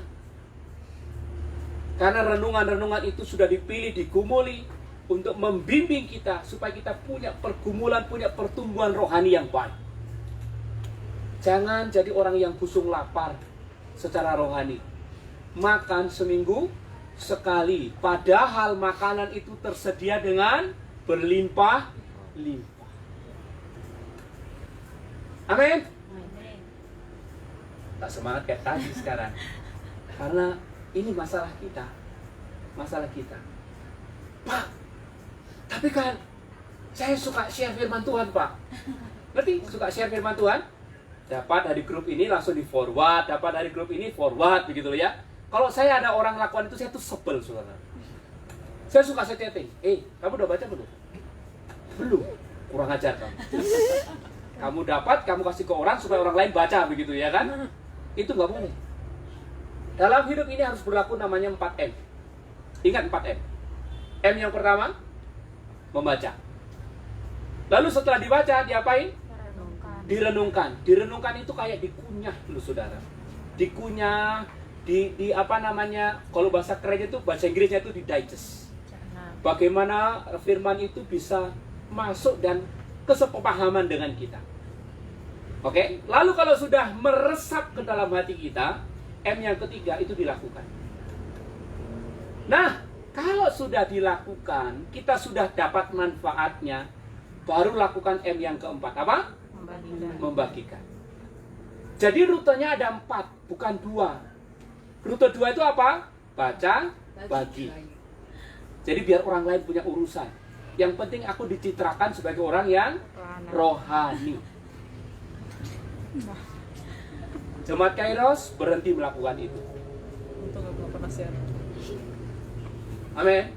Karena renungan-renungan itu sudah dipilih, digumuli untuk membimbing kita supaya kita punya pergumulan, punya pertumbuhan rohani yang baik. Jangan jadi orang yang busung lapar secara rohani. Makan seminggu sekali, padahal makanan itu tersedia dengan berlimpah-limpah. Amin. Tak semangat kayak tadi sekarang. Karena ini masalah kita. Masalah kita. Pak, tapi kan saya suka share firman Tuhan, Pak. Ngerti? Suka share firman Tuhan? Dapat dari grup ini langsung di forward, dapat dari grup ini forward, begitu ya. Kalau saya ada orang lakukan itu, saya tuh sebel, saudara. Saya suka chatting. Kamu udah baca belum? Belum. Kurang ajar kamu. Kamu dapat, kamu kasih ke orang supaya orang lain baca, begitu ya kan? Itu nggak boleh. Dalam hidup ini harus berlaku namanya 4M. Ingat 4M. M yang pertama, membaca. Lalu setelah dibaca, diapain? Direnungkan. Direnungkan itu kayak dikunyah dulu, saudara. Dikunyah, di apa namanya, kalau bahasa kerennya itu, bahasa Inggrisnya itu di digest. Bagaimana firman itu bisa masuk dan kesepahaman dengan kita. Oke? Lalu kalau sudah meresap ke dalam hati kita, M yang ketiga itu dilakukan. Nah, kalau sudah dilakukan, kita sudah dapat manfaatnya, baru lakukan M yang keempat. Apa? Membagikan. Jadi rutenya ada 4, bukan 2. Rute 2 itu apa? Baca, bagi. Jadi biar orang lain punya urusan. Yang penting aku dicitrakan sebagai orang yang rohani. Jemaat Kairos berhenti melakukan itu. Untung aku nggak pernah share. Amin.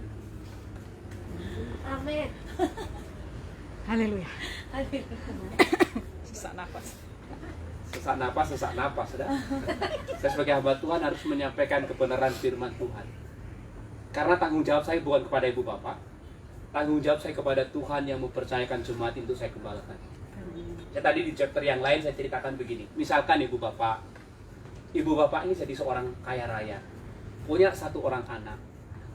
Amin. Haleluya. Sesak nafas. Sesak napas, sudah. Saya sebagai hamba Tuhan harus menyampaikan kebenaran firman Tuhan. Karena tanggung jawab saya bukan kepada ibu bapak. Tanggung jawab saya kepada Tuhan yang mempercayakan jemaat itu saya gembalakan. Ya, tadi di chapter yang lain saya ceritakan begini. Misalkan ibu bapak ini jadi seorang kaya raya, punya 1 orang anak.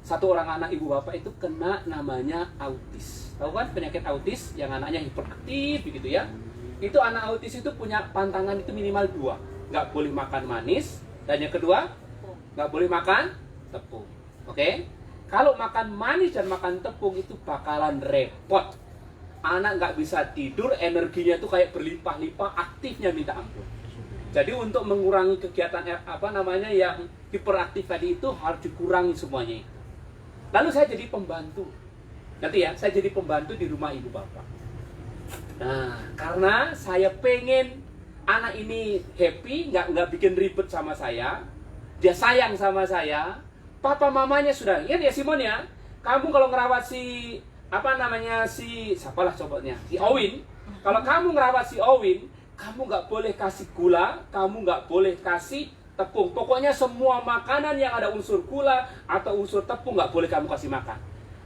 1 orang anak ibu bapak itu kena namanya autis. Tahu kan penyakit autis yang anaknya hiperaktif begitu ya? Itu anak autis itu punya pantangan itu minimal 2. Nggak boleh makan manis, dan yang kedua nggak boleh makan tepung. Oke? Kalau makan manis dan makan tepung itu bakalan repot. Anak nggak bisa tidur, energinya tuh kayak berlimpah-limpah, aktifnya minta ampun. Jadi untuk mengurangi kegiatan yang hiperaktif tadi itu harus dikurangi semuanya. Lalu saya jadi pembantu. Nanti ya, saya jadi pembantu di rumah ibu bapak. Nah, karena saya pengen anak ini happy, nggak bikin ribet sama saya, dia sayang sama saya. Papa mamanya sudah, ingat ya Simon ya, kamu kalau ngerawat si siapalah cobotnya, si Owin. Kalau kamu ngerawat si Owin, kamu nggak boleh kasih gula, kamu nggak boleh kasih tepung. Pokoknya semua makanan yang ada unsur gula atau unsur tepung nggak boleh kamu kasih makan.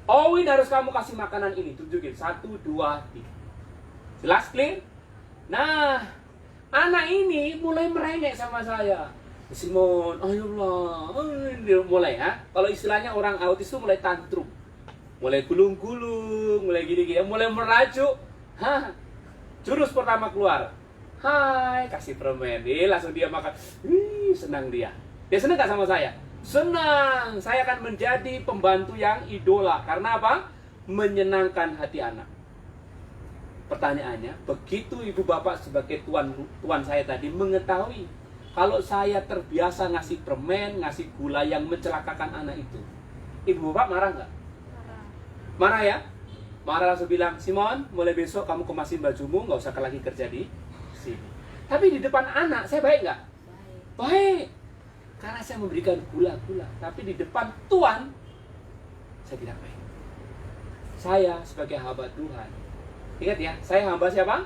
Owin harus kamu kasih makanan ini, tunjukin 1, 2, 3. Jelas, clear? Nah, anak ini mulai merengek sama saya. Simon, ayolah, mulai ya. Kalau istilahnya orang autis itu mulai tantrum, mulai gulung-gulung, mulai gini-gini, mulai merajuk. Hah, jurus pertama keluar, hai, kasih permen, langsung dia makan. Senang dia. Dia senang gak sama saya? Senang. Saya akan menjadi pembantu yang idola. Karena apa? Menyenangkan hati anak. Pertanyaannya, begitu ibu bapak sebagai tuan saya tadi mengetahui kalau saya terbiasa ngasih permen, ngasih gula yang mencelakakan anak itu, ibu bapak marah nggak? Marah ya? Marah langsung bilang, Simon, mulai besok kamu kemasin bajumu, nggak usah lagi kerja di sini. Tapi di depan anak, saya baik nggak? Baik. Karena saya memberikan gula-gula. Tapi di depan Tuhan, saya tidak baik. Saya sebagai hamba Tuhan. Ingat ya, saya hamba siapa?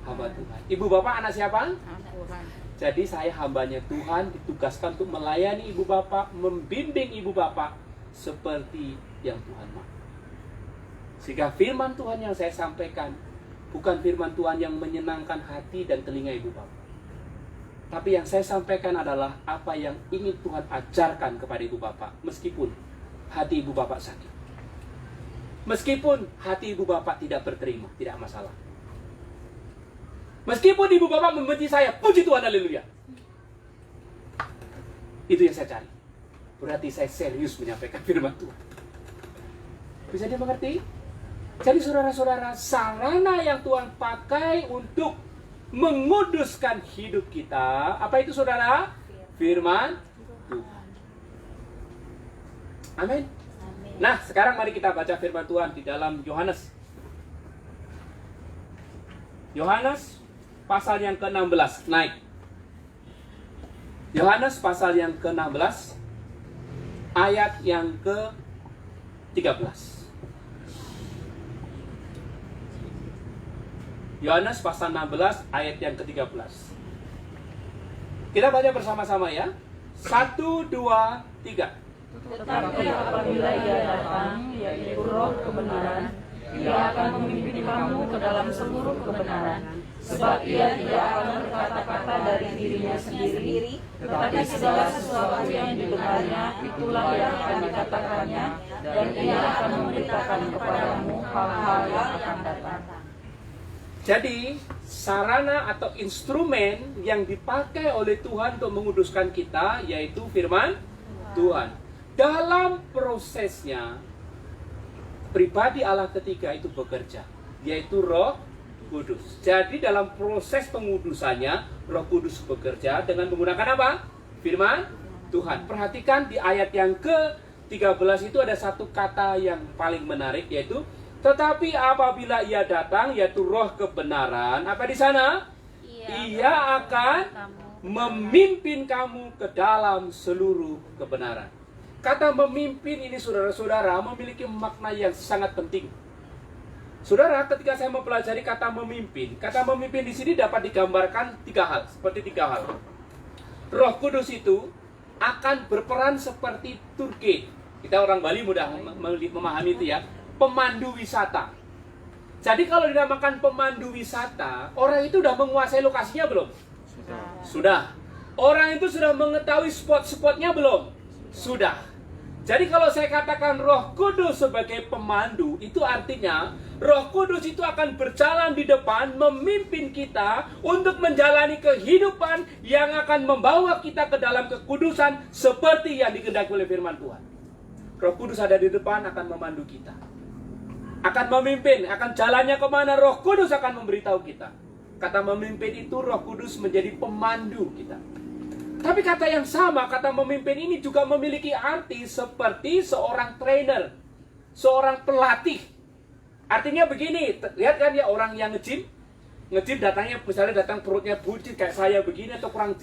Hamba Tuhan. Ibu bapak anak siapa? Jadi saya hambanya Tuhan, ditugaskan untuk melayani ibu bapak, membimbing ibu bapak seperti yang Tuhan mau. Sehingga firman Tuhan yang saya sampaikan bukan firman Tuhan yang menyenangkan hati dan telinga ibu bapak. Tapi yang saya sampaikan adalah apa yang ingin Tuhan ajarkan kepada ibu bapak, meskipun hati ibu bapak sakit. Meskipun hati ibu bapak tidak berterima, tidak masalah. Meskipun ibu bapak membenci saya, puji Tuhan, haleluya. Itu yang saya cari. Berarti saya serius menyampaikan firman Tuhan. Bisa dimengerti? Jadi saudara-saudara, sarana yang Tuhan pakai untuk menguduskan hidup kita, apa itu saudara? Firman Tuhan. Amin. Nah, sekarang mari kita baca firman Tuhan di dalam Yohanes. Yohanes pasal yang ke-16, naik. Yohanes pasal yang ke-16, ayat yang ke-13. Yohanes pasal 16, ayat yang ke-13. Kita baca bersama-sama ya. 1, 2, 3. Tetapi apabila ia datang, yaitu Roh kebenaran, ia akan memimpin kamu ke dalam seluruh kebenaran. Sebab ia tidak akan berkata-kata dari dirinya sendiri, tetapi segala sesuatu yang didengarnya, itulah yang akan dikatakannya, dan ia akan memberitakan kepadamu hal-hal yang akan datang. Jadi, sarana atau instrumen yang dipakai oleh Tuhan untuk menguduskan kita, yaitu firman Tuhan. Dalam prosesnya, pribadi Allah ketiga itu bekerja, yaitu Roh Kudus. Jadi dalam proses pengudusannya, Roh Kudus bekerja dengan menggunakan apa? Firman Tuhan. Perhatikan di ayat yang ke-13 itu ada satu kata yang paling menarik, yaitu tetapi apabila ia datang, yaitu Roh kebenaran, apa di sana? Ia akan memimpin kamu ke dalam seluruh kebenaran. Kata memimpin ini saudara-saudara memiliki makna yang sangat penting. Saudara, ketika saya mempelajari kata memimpin di sini dapat digambarkan tiga hal, seperti tiga hal. Roh Kudus itu akan berperan seperti tour guide. Kita orang Bali mudah memahami itu ya, pemandu wisata. Jadi kalau dinamakan pemandu wisata, orang itu sudah menguasai lokasinya belum? Sudah. Orang itu sudah mengetahui spot-spotnya belum? Sudah. Jadi kalau saya katakan Roh Kudus sebagai pemandu, itu artinya Roh Kudus itu akan berjalan di depan, memimpin kita untuk menjalani kehidupan yang akan membawa kita ke dalam kekudusan seperti yang dikehendaki oleh firman Tuhan. Roh Kudus ada di depan akan memandu kita, akan memimpin, akan jalannya kemana Roh Kudus akan memberitahu kita. Kata memimpin itu Roh Kudus menjadi pemandu kita. Tapi kata yang sama, kata memimpin ini juga memiliki arti seperti seorang trainer, seorang pelatih. Artinya begini, lihat kan ya orang yang nge-gym datangnya misalnya datang perutnya buncit kayak saya begini atau kurang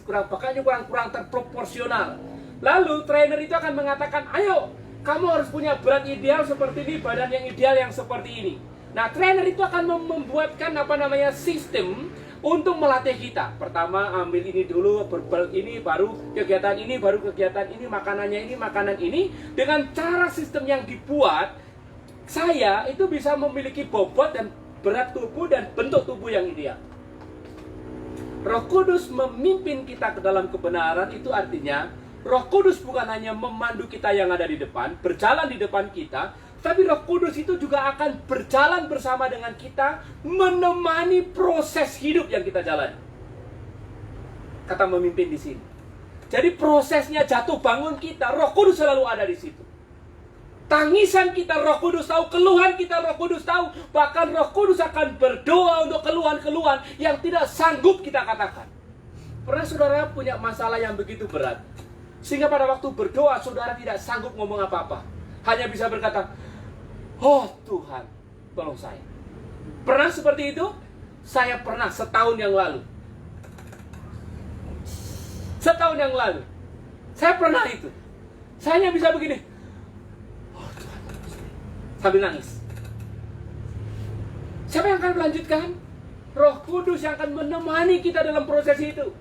terproporsional. Lalu trainer itu akan mengatakan, ayo kamu harus punya berat ideal seperti ini, badan yang ideal yang seperti ini. Nah, trainer itu akan membuatkan sistem untuk melatih kita. Pertama ambil ini dulu, berbal ini, baru kegiatan ini, baru kegiatan ini, makanannya ini, makanan ini. Dengan cara sistem yang dibuat, saya itu bisa memiliki bobot dan berat tubuh dan bentuk tubuh yang ideal. Roh Kudus memimpin kita ke dalam kebenaran, itu artinya Roh Kudus bukan hanya memandu kita yang ada di depan, berjalan di depan kita, tapi Roh Kudus itu juga akan berjalan bersama dengan kita, menemani proses hidup yang kita jalani. Kata memimpin di sini. Jadi prosesnya jatuh bangun kita, Roh Kudus selalu ada di situ. Tangisan kita, Roh Kudus tahu. Keluhan kita, Roh Kudus tahu. Bahkan Roh Kudus akan berdoa untuk keluhan-keluhan yang tidak sanggup kita katakan. Pernah saudara punya masalah yang begitu berat, sehingga pada waktu berdoa, saudara tidak sanggup ngomong apa-apa. Hanya bisa berkata, oh Tuhan, tolong saya. Pernah seperti itu? Saya pernah setahun yang lalu. Setahun yang lalu. Saya pernah itu. Saya hanya bisa begini. Oh Tuhan, sambil nangis. Siapa yang akan melanjutkan? Roh Kudus yang akan menemani kita dalam proses itu.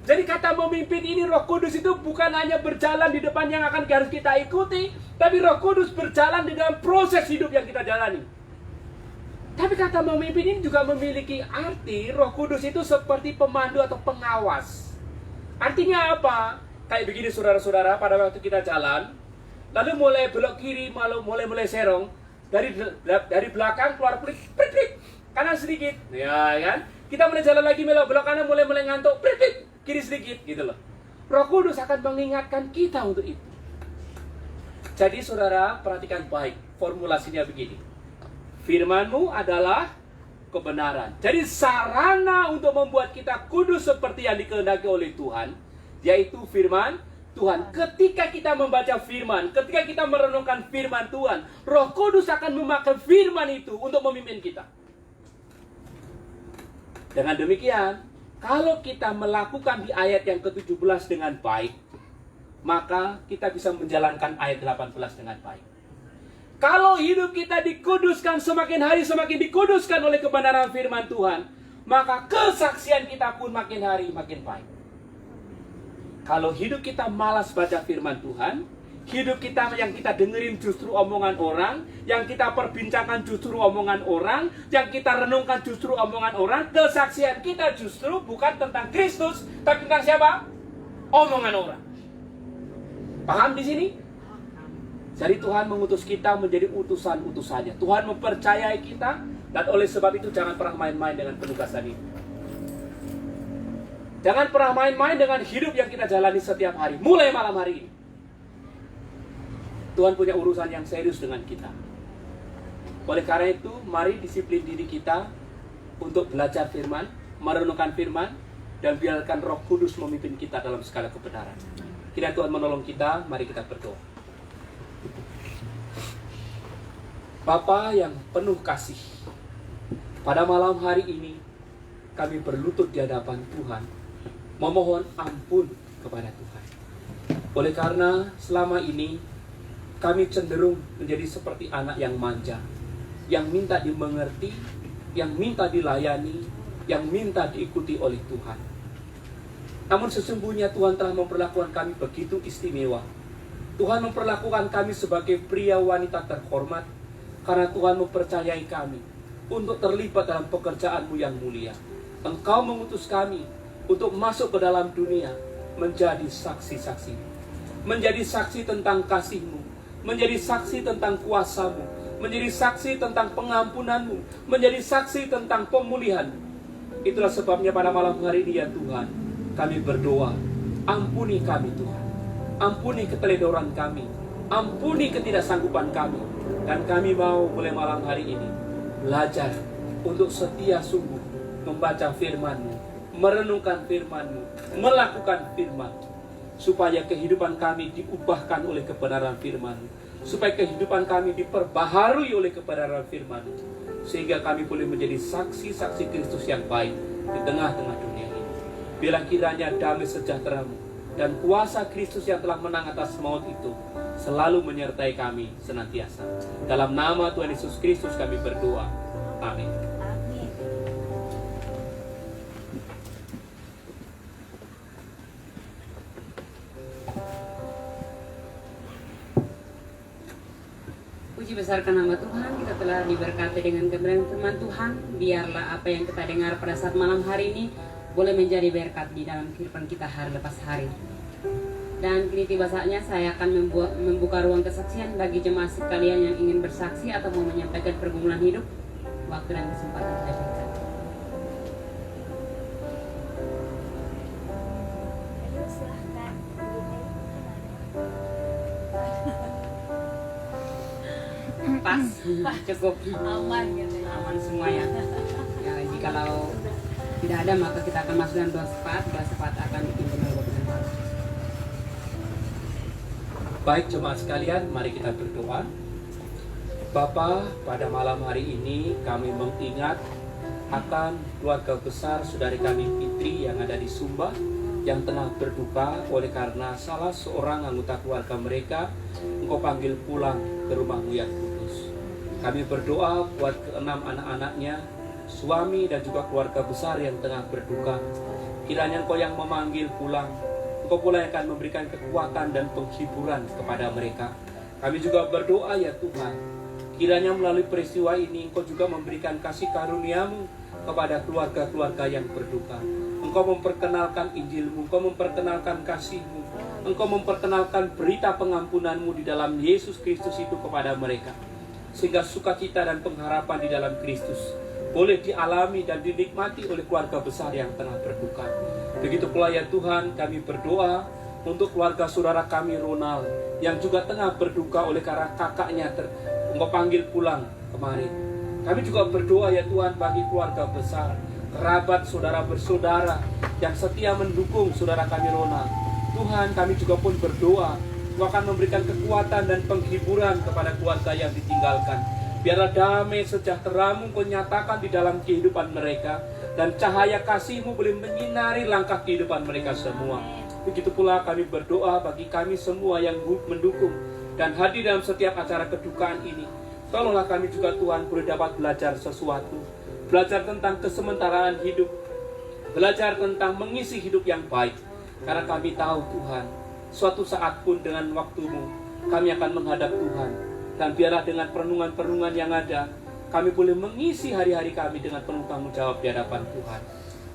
Jadi kata memimpin ini, Roh Kudus itu bukan hanya berjalan di depan yang akan harus kita ikuti, tapi Roh Kudus berjalan di dalam proses hidup yang kita jalani. Tapi kata memimpin ini juga memiliki arti, Roh Kudus itu seperti pemandu atau pengawas. Artinya apa? Kayak begini saudara-saudara, pada waktu kita jalan, lalu mulai belok kiri, mulai serong, dari belakang keluar plik, kanan sedikit, ya kan? Kita mulai jalan lagi, belok kanan, mulai ngantuk, kiri sedikit, gitu loh. Roh Kudus akan mengingatkan kita untuk itu. Jadi saudara, perhatikan baik, formulasinya begini. Firman-Mu adalah kebenaran. Jadi sarana untuk membuat kita kudus seperti yang dikehendaki oleh Tuhan, yaitu firman Tuhan. Ketika kita membaca firman, ketika kita merenungkan firman Tuhan, Roh Kudus akan memakai firman itu untuk memimpin kita. Dengan demikian, kalau kita melakukan di ayat yang ke-17 dengan baik, maka kita bisa menjalankan ayat 18 dengan baik. Kalau hidup kita dikuduskan, semakin hari semakin dikuduskan oleh kebenaran firman Tuhan, maka kesaksian kita pun makin hari makin baik. Kalau hidup kita malas baca firman Tuhan, hidup kita yang kita dengerin justru omongan orang, yang kita perbincangkan justru omongan orang, yang kita renungkan justru omongan orang, kesaksian kita justru bukan tentang Kristus, tapi tentang siapa? Omongan orang. Paham di sini? Jadi Tuhan mengutus kita menjadi utusan-utusannya. Tuhan mempercayai kita, dan oleh sebab itu jangan pernah main-main dengan penugasan ini. Jangan pernah main-main dengan hidup yang kita jalani setiap hari, mulai malam hari ini. Tuhan punya urusan yang serius dengan kita. Oleh karena itu, mari disiplin diri kita untuk belajar firman, merenungkan firman, dan biarkan Roh Kudus memimpin kita dalam segala kebenaran. Kiranya Tuhan menolong kita, mari kita berdoa. Bapa yang penuh kasih, pada malam hari ini kami berlutut di hadapan Tuhan, memohon ampun kepada Tuhan. Oleh karena selama ini kami cenderung menjadi seperti anak yang manja, yang minta dimengerti, yang minta dilayani, yang minta diikuti oleh Tuhan. Namun sesungguhnya Tuhan telah memperlakukan kami begitu istimewa. Tuhan memperlakukan kami sebagai pria wanita terhormat, karena Tuhan mempercayai kami untuk terlibat dalam pekerjaan-Mu yang mulia. Engkau mengutus kami untuk masuk ke dalam dunia, menjadi saksi-saksi, menjadi saksi tentang kasih-Mu, menjadi saksi tentang kuasa-Mu, menjadi saksi tentang pengampunan-Mu, menjadi saksi tentang pemulihan. Itulah sebabnya pada malam hari ini ya Tuhan, kami berdoa, ampuni kami Tuhan, ampuni keteledoran kami, ampuni ketidaksanggupan kami, dan kami mau mulai malam hari ini belajar untuk setia sungguh membaca firman-Mu, merenungkan firman-Mu, melakukan firman, supaya kehidupan kami diubahkan oleh kebenaran firman-Mu, supaya kehidupan kami diperbaharui oleh kebenaran firman-Mu, sehingga kami boleh menjadi saksi-saksi Kristus yang baik di tengah-tengah dunia ini. Biarlah kiranya damai sejahtera-Mu dan kuasa Kristus yang telah menang atas maut itu selalu menyertai kami senantiasa. Dalam nama Tuhan Yesus Kristus kami berdoa. Amin. Puji besarkan nama Tuhan, kita telah diberkati dengan kebenaran firman Tuhan. Biarlah apa yang kita dengar pada saat malam hari ini boleh menjadi berkat di dalam kehidupan kita hari lepas hari. Dan kini tiba saatnya saya akan membuka ruang kesaksian bagi jemaat sekalian yang ingin bersaksi atau mau menyampaikan pergumulan hidup. Waktu dan kesempatan saya berikan. Pas, cukup Aman gitu. aman semuanya. Ya, jikalau tidak ada maka kita akan masuk dalam doa syafaat akan dipimpin oleh Bapak dan Ibu. Baik jemaat sekalian, mari kita berdoa. Bapa, pada malam hari ini kami mengingat akan keluarga besar saudari kami Fitri yang ada di Sumba yang tengah berduka oleh karena salah seorang anggota keluarga mereka Engkau panggil pulang ke rumah-Mu yang kudus. Kami berdoa buat keenam anak-anaknya, suami dan juga keluarga besar yang tengah berduka. Kiranya Engkau yang memanggil pulang, Engkau pula yang akan memberikan kekuatan dan penghiburan kepada mereka. Kami juga berdoa ya Tuhan, kiranya melalui peristiwa ini Engkau juga memberikan kasih karunia-Mu kepada keluarga-keluarga yang berduka. Engkau memperkenalkan Injil-Mu, Engkau memperkenalkan kasih-Mu, Engkau memperkenalkan berita pengampunan-Mu di dalam Yesus Kristus itu kepada mereka. Sehingga sukacita dan pengharapan di dalam Kristus boleh dialami dan dinikmati oleh keluarga besar yang tengah berduka. Begitu pula ya Tuhan, kami berdoa untuk keluarga saudara kami Ronald yang juga tengah berduka oleh karena kakaknya Engkau panggil pulang kemarin. Kami juga berdoa ya Tuhan bagi keluarga besar, kerabat, saudara bersaudara yang setia mendukung saudara kami Ronald. Tuhan, kami juga pun berdoa Engkau akan memberikan kekuatan dan penghiburan kepada keluarga yang ditinggalkan. Biarlah damai sejahtera-Mu Engkau nyatakan di dalam kehidupan mereka, dan cahaya kasih-Mu boleh menyinari langkah kehidupan mereka semua. Begitu pula kami berdoa bagi kami semua yang mendukung dan hadir dalam setiap acara kedukaan ini. Tolonglah kami juga Tuhan boleh dapat belajar sesuatu, belajar tentang kesementaraan hidup, belajar tentang mengisi hidup yang baik. Karena kami tahu Tuhan, suatu saat pun dengan waktu-Mu kami akan menghadap Tuhan. Dan biarlah dengan perenungan-perenungan yang ada, kami boleh mengisi hari-hari kami dengan penuh tanggung jawab di hadapan Tuhan.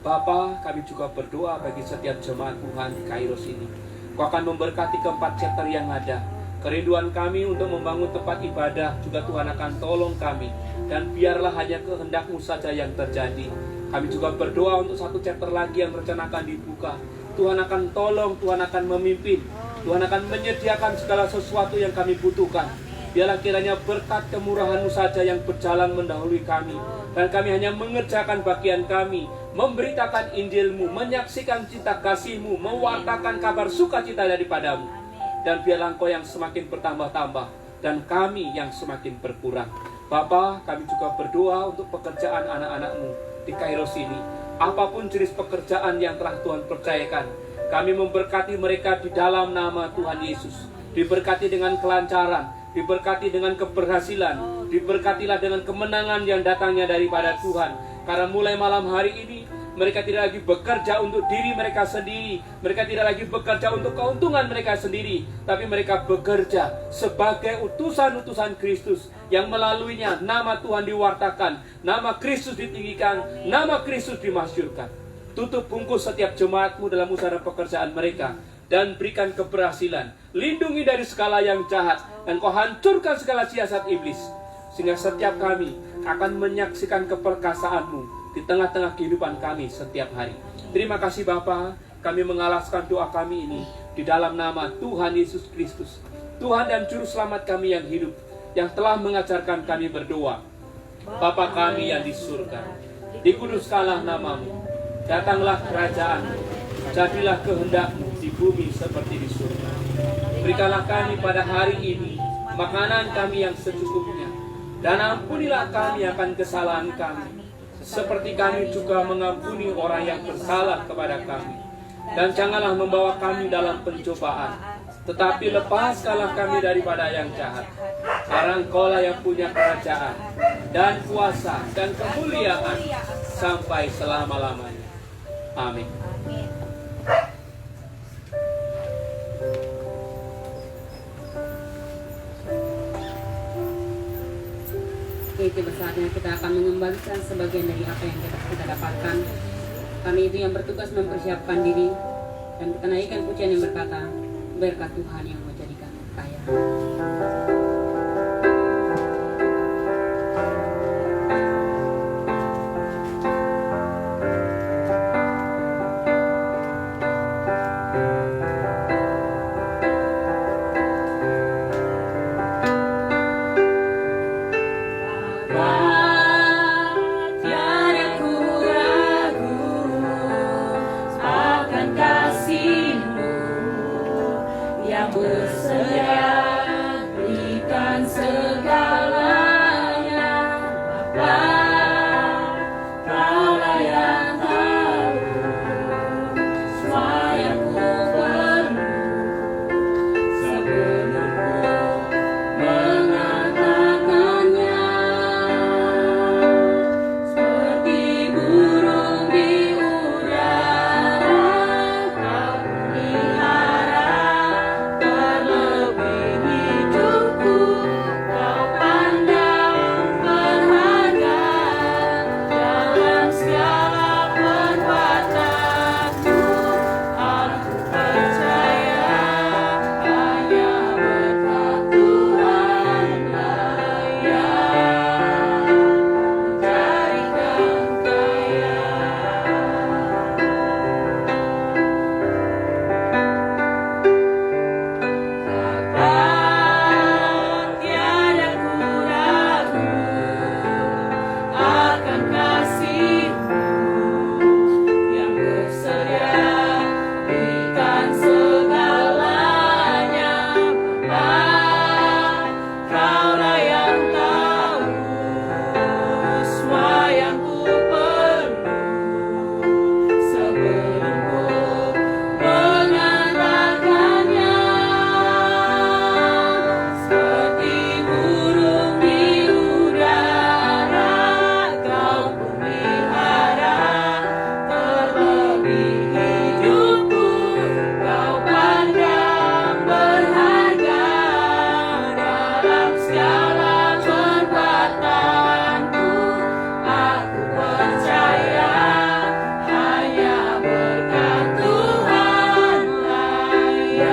Bapa, kami juga berdoa bagi setiap jemaat Tuhan di Kairos ini. Kau akan memberkati keempat chapter yang ada. Kerinduan kami untuk membangun tempat ibadah juga Tuhan akan tolong kami. Dan biarlah hanya kehendak-Mu saja yang terjadi. Kami juga berdoa untuk satu chapter lagi yang rencanakan dibuka. Tuhan akan tolong, Tuhan akan memimpin, Tuhan akan menyediakan segala sesuatu yang kami butuhkan. Biarlah kiranya berkat kemurahan-Mu saja yang berjalan mendahului kami. Dan kami hanya mengerjakan bagian kami, memberitakan Injil-Mu, menyaksikan cinta kasih-Mu, mewartakan kabar sukacita daripada-Mu. Dan biarlah Engkau yang semakin bertambah-tambah, dan kami yang semakin berkurang. Bapa, kami juga berdoa untuk pekerjaan anak-anak-Mu di Kairos ini. Apapun jenis pekerjaan yang telah Tuhan percayakan, kami memberkati mereka di dalam nama Tuhan Yesus. Diberkati dengan kelancaran, diberkati dengan keberhasilan, diberkatilah dengan kemenangan yang datangnya daripada Tuhan. Karena mulai malam hari ini, mereka tidak lagi bekerja untuk diri mereka sendiri. Mereka tidak lagi bekerja untuk keuntungan mereka sendiri. Tapi mereka bekerja sebagai utusan-utusan Kristus, yang melaluinya nama Tuhan diwartakan, nama Kristus ditinggikan, nama Kristus dimasyurkan. Tutup bungkus setiap jemaat-Mu dalam usaha pekerjaan mereka, dan berikan keberhasilan. Lindungi dari segala yang jahat, dan Kau hancurkan segala siasat iblis. Sehingga setiap kami akan menyaksikan keperkasaan-Mu di tengah-tengah kehidupan kami setiap hari. Terima kasih Bapa, kami mengalaskan doa kami ini di dalam nama Tuhan Yesus Kristus, Tuhan dan Juru Selamat kami yang hidup, yang telah mengajarkan kami berdoa. Bapa kami yang di surga, dikuduskanlah nama-Mu, datanglah kerajaan-Mu, jadilah kehendak-Mu di bumi seperti di surga. Berikanlah kami pada hari ini makanan kami yang secukupnya, dan ampunilah kami akan kesalahan kami, seperti kami juga mengampuni orang yang bersalah kepada kami. Dan janganlah membawa kami dalam pencobaan, tetapi lepaskanlah kami daripada yang jahat. Karena Engkau-lah yang punya kerajaan, dan kuasa, dan kemuliaan, sampai selama-lamanya. Amin. Itu saatnya kita akan mengembalikan sebagian dari apa yang kita dapatkan Karena itu yang bertugas mempersiapkan diri dan menaikan pujian yang berkata, berkat Tuhan yang menjadikan kaya. Tiada ku ragu akan kasih-Mu yang bersedia berikan segalanya. Bapa, Kaulah yang tahu semua yang ku perlu sebelum ku mengatakannya. Seperti burung di udara Kau pelihara, terlebih hidupku Kau pandang berharga. Dalam segala perbuatanku aku percaya hanya berkat Tuhan layak menjadikan kaya. Kapan tiada ku ragu akan kasih-Mu yang bersedia berikan segalanya. Bapa, Kaulah yang tahu semua yang ku perlu sebelum ku mengatakannya. Seperti burung di udara Kau pelihara, terlebih hidupku Kau pandang berharga. Dalam segala perbuatanku aku percaya hanya berkat Tuhan layak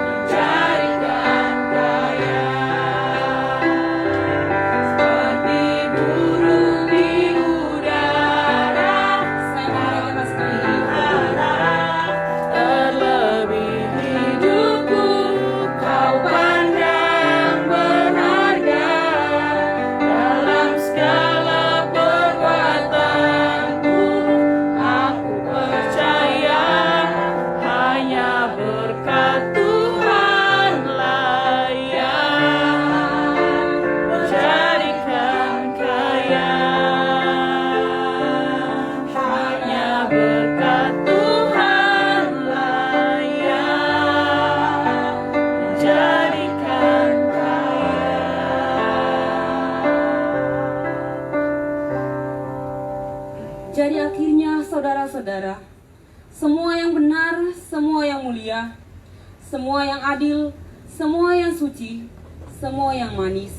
menjadikan kaya. Seperti burung di udara Saya pelihara, terlebih hidupku Kau pandang berharga. Dalam segala perbuatanku aku percaya hanya berkat Tuhan layak menjadikan kaya. Hanya berkat Tuhan layak menjadikan kaya. Jadi akhirnya saudara-saudara, semua yang benar, semua yang mulia, semua yang adil, semua yang suci, semua yang manis,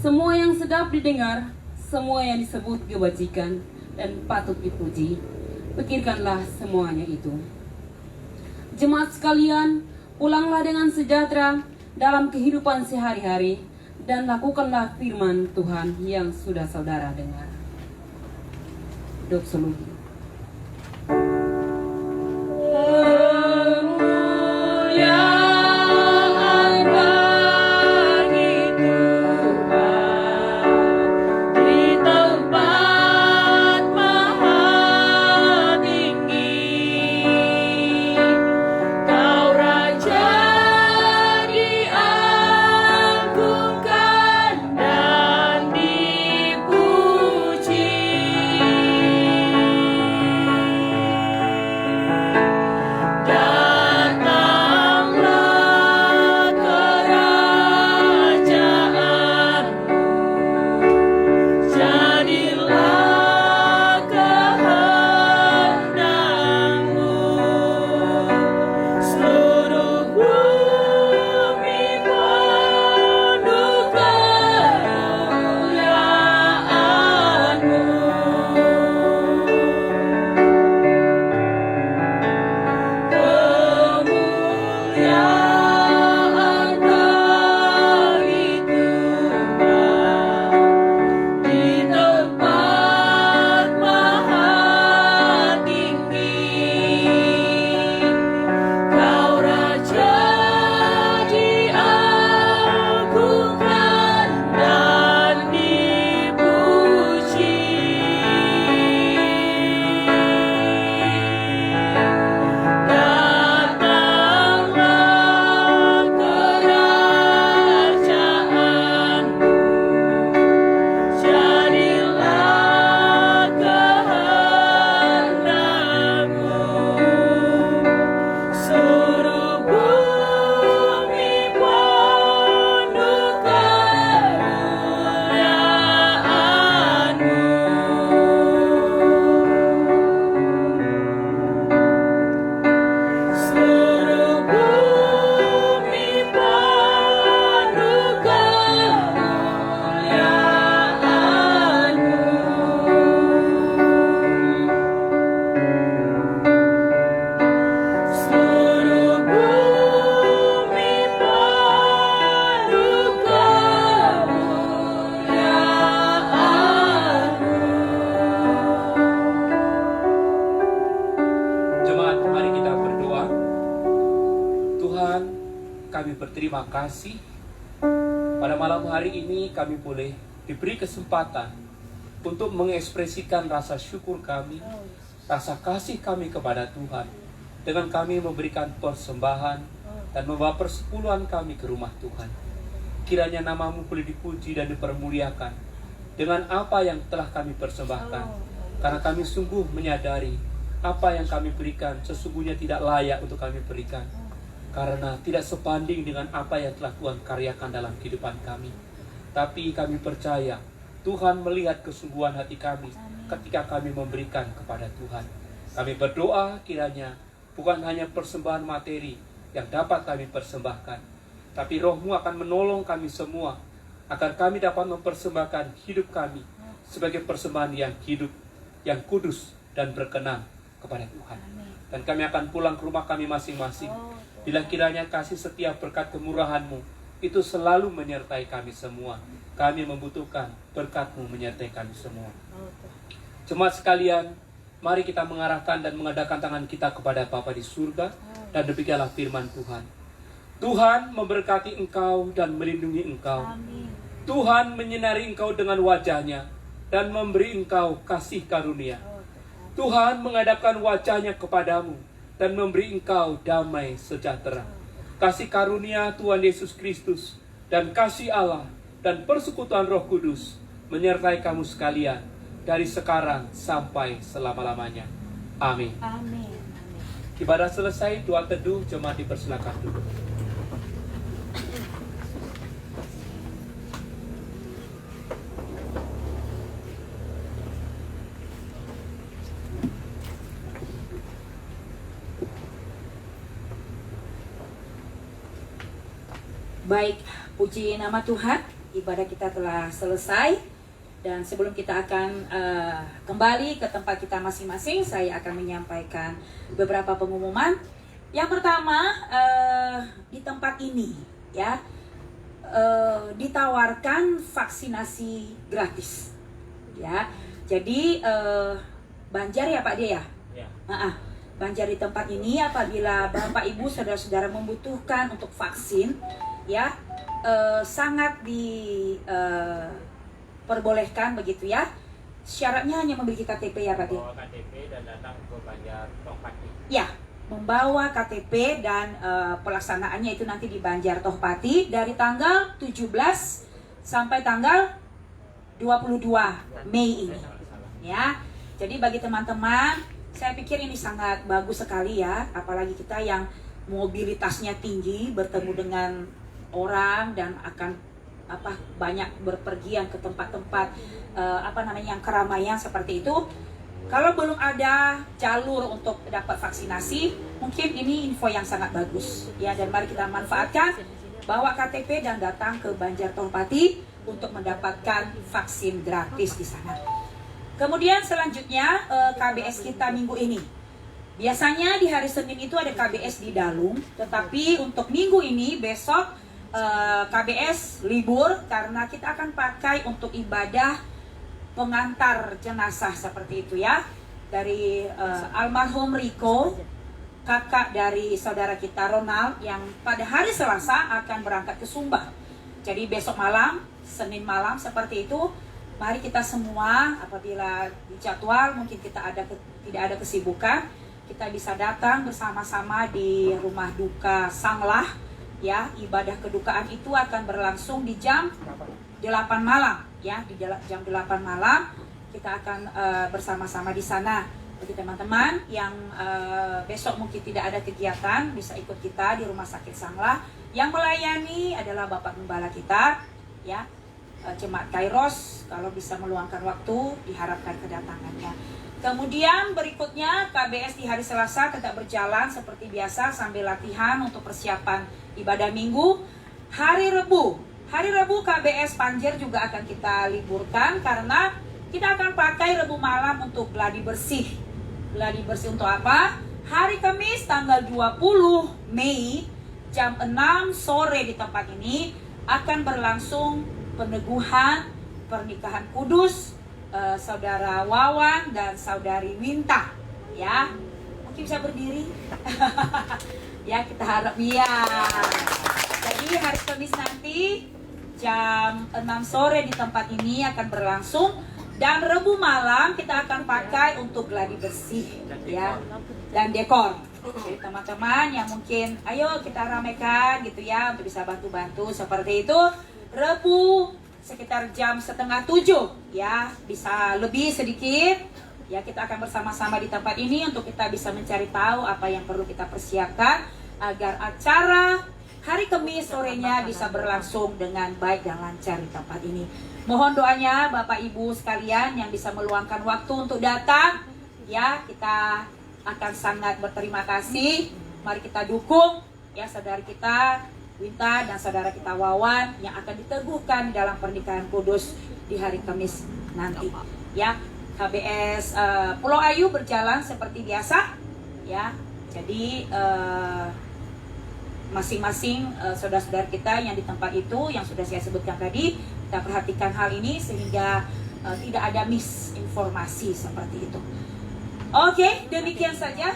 semua yang sedap didengar, semua yang disebut kebajikan dan patut dipuji, pikirkanlah semuanya itu. Jemaat sekalian, pulanglah dengan sejahtera dalam kehidupan sehari-hari dan lakukanlah firman Tuhan yang sudah saudara dengar. Doksologi. Kemuliaan bagi Tuhan di tempat maha tinggi. Kau Raja diagungkan dan dipuji. Datanglah terima kasih. Pada malam hari ini kami boleh diberi kesempatan untuk mengekspresikan rasa syukur kami, rasa kasih kami kepada Tuhan, dengan kami memberikan persembahan dan membawa persepuluhan kami ke rumah Tuhan. Kiranya namamu boleh dipuji dan dipermuliakan dengan apa yang telah kami persembahkan, karena kami sungguh menyadari apa yang kami berikan sesungguhnya tidak layak untuk kami berikan, karena tidak sebanding dengan apa yang telah Tuhan karyakan dalam kehidupan kami. Tapi kami percaya Tuhan melihat kesungguhan hati kami ketika kami memberikan kepada Tuhan. Kami berdoa kiranya bukan hanya persembahan materi yang dapat kami persembahkan, tapi Roh-Mu akan menolong kami semua agar kami dapat mempersembahkan hidup kami sebagai persembahan yang hidup, yang kudus dan berkenan kepada Tuhan. Dan kami akan pulang ke rumah kami masing-masing bila kiranya kasih setiap berkat kemurahan-Mu itu selalu menyertai kami semua. Kami membutuhkan berkat-Mu menyertai kami semua. Jemaat sekalian, mari kita mengarahkan dan mengadakan tangan kita kepada Bapa di surga, dan demikianlah firman Tuhan. Tuhan memberkati engkau dan melindungi engkau. Tuhan menyinari engkau dengan wajah-Nya dan memberi engkau kasih karunia. Tuhan menghadapkan wajah-Nya kepadamu dan memberi engkau damai sejahtera. Kasih karunia Tuhan Yesus Kristus dan kasih Allah dan persekutuan Roh Kudus menyertai kamu sekalian dari sekarang sampai selama-lamanya. Amin. Amin. Ibadah selesai, doa teduh, jemaat dipersilakan duduk. Baik, puji nama Tuhan, ibadah kita telah selesai. Dan sebelum kita akan kembali ke tempat kita masing-masing, saya akan menyampaikan beberapa pengumuman. Yang pertama, di tempat ini ya ditawarkan vaksinasi gratis. Ya, jadi Banjar ya Pak Dia ya? Banjar di tempat ini apabila Bapak Ibu saudara-saudara membutuhkan untuk vaksin, ya sangat diperbolehkan begitu ya. Syaratnya hanya memiliki KTP ya Pak Dia? Membawa KTP dan datang ke Banjar Tohpati. Ya, membawa KTP dan pelaksanaannya itu nanti di Banjar Tohpati dari tanggal 17 sampai tanggal 22 Mei ini. Ya, jadi bagi teman-teman, saya pikir ini sangat bagus sekali ya, apalagi kita yang mobilitasnya tinggi, bertemu dengan orang dan akan banyak berpergian ke tempat-tempat yang keramaian seperti itu. Kalau belum ada jalur untuk dapat vaksinasi, mungkin ini info yang sangat bagus ya, dan mari kita manfaatkan, bawa KTP dan datang ke Banjar Tohpati untuk mendapatkan vaksin gratis di sana. Kemudian selanjutnya KBS kita minggu ini. Biasanya di hari Senin itu ada KBS di Dalung, tetapi untuk minggu ini besok KBS libur karena kita akan pakai untuk ibadah pengantar jenazah seperti itu ya. Dari almarhum Riko, kakak dari saudara kita Ronald yang pada hari Selasa akan berangkat ke Sumba. Jadi besok malam, Senin malam seperti itu. Mari kita semua apabila dijadwal mungkin kita tidak ada kesibukan, kita bisa datang bersama-sama di rumah duka Sanglah ya. Ibadah kedukaan itu akan berlangsung di jam 8 malam ya, di jam 8 malam kita akan bersama-sama di sana. Bagi teman-teman yang besok mungkin tidak ada kegiatan, bisa ikut kita di Rumah Sakit Sanglah. Yang melayani adalah Bapak Gembala kita ya, Jemaat Kairos. Kalau bisa meluangkan waktu, diharapkan kedatangannya. Kemudian berikutnya KBS di hari Selasa tetap berjalan seperti biasa sambil latihan untuk persiapan ibadah minggu. Hari Rebu KBS Panjer juga akan kita liburkan karena kita akan pakai Rebu malam untuk gladi bersih. Gladi bersih untuk apa? Hari Kamis tanggal 20 Mei jam 6 sore di tempat ini akan berlangsung peneguhan pernikahan kudus saudara Wawan dan saudari Winta ya. Mungkin bisa berdiri. Ya, kita harap ya. Dan Jadi hari Kamis nanti jam 6 sore di tempat ini akan berlangsung, dan Rebu malam kita akan pakai untuk gladi bersih ya dan dekor. Jadi teman-teman yang mungkin ayo kita ramaikan gitu ya untuk bisa bantu-bantu seperti itu. Rebu sekitar jam 6:30 ya, bisa lebih sedikit ya, kita akan bersama-sama di tempat ini untuk kita bisa mencari tahu apa yang perlu kita persiapkan agar acara hari Kamis sorenya bisa berlangsung dengan baik dan lancar di tempat ini. Mohon doanya Bapak Ibu sekalian yang bisa meluangkan waktu untuk datang ya, kita akan sangat berterima kasih. Mari kita dukung ya saudara kita Winta dan saudara kita Wawan yang akan diteguhkan dalam pernikahan kudus di hari Kamis nanti ya. KBS Pulau Ayu berjalan seperti biasa ya. Jadi masing-masing saudara-saudara kita yang di tempat itu yang sudah saya sebutkan tadi, kita perhatikan hal ini sehingga tidak ada misinformasi seperti itu. Oke, demikian saja.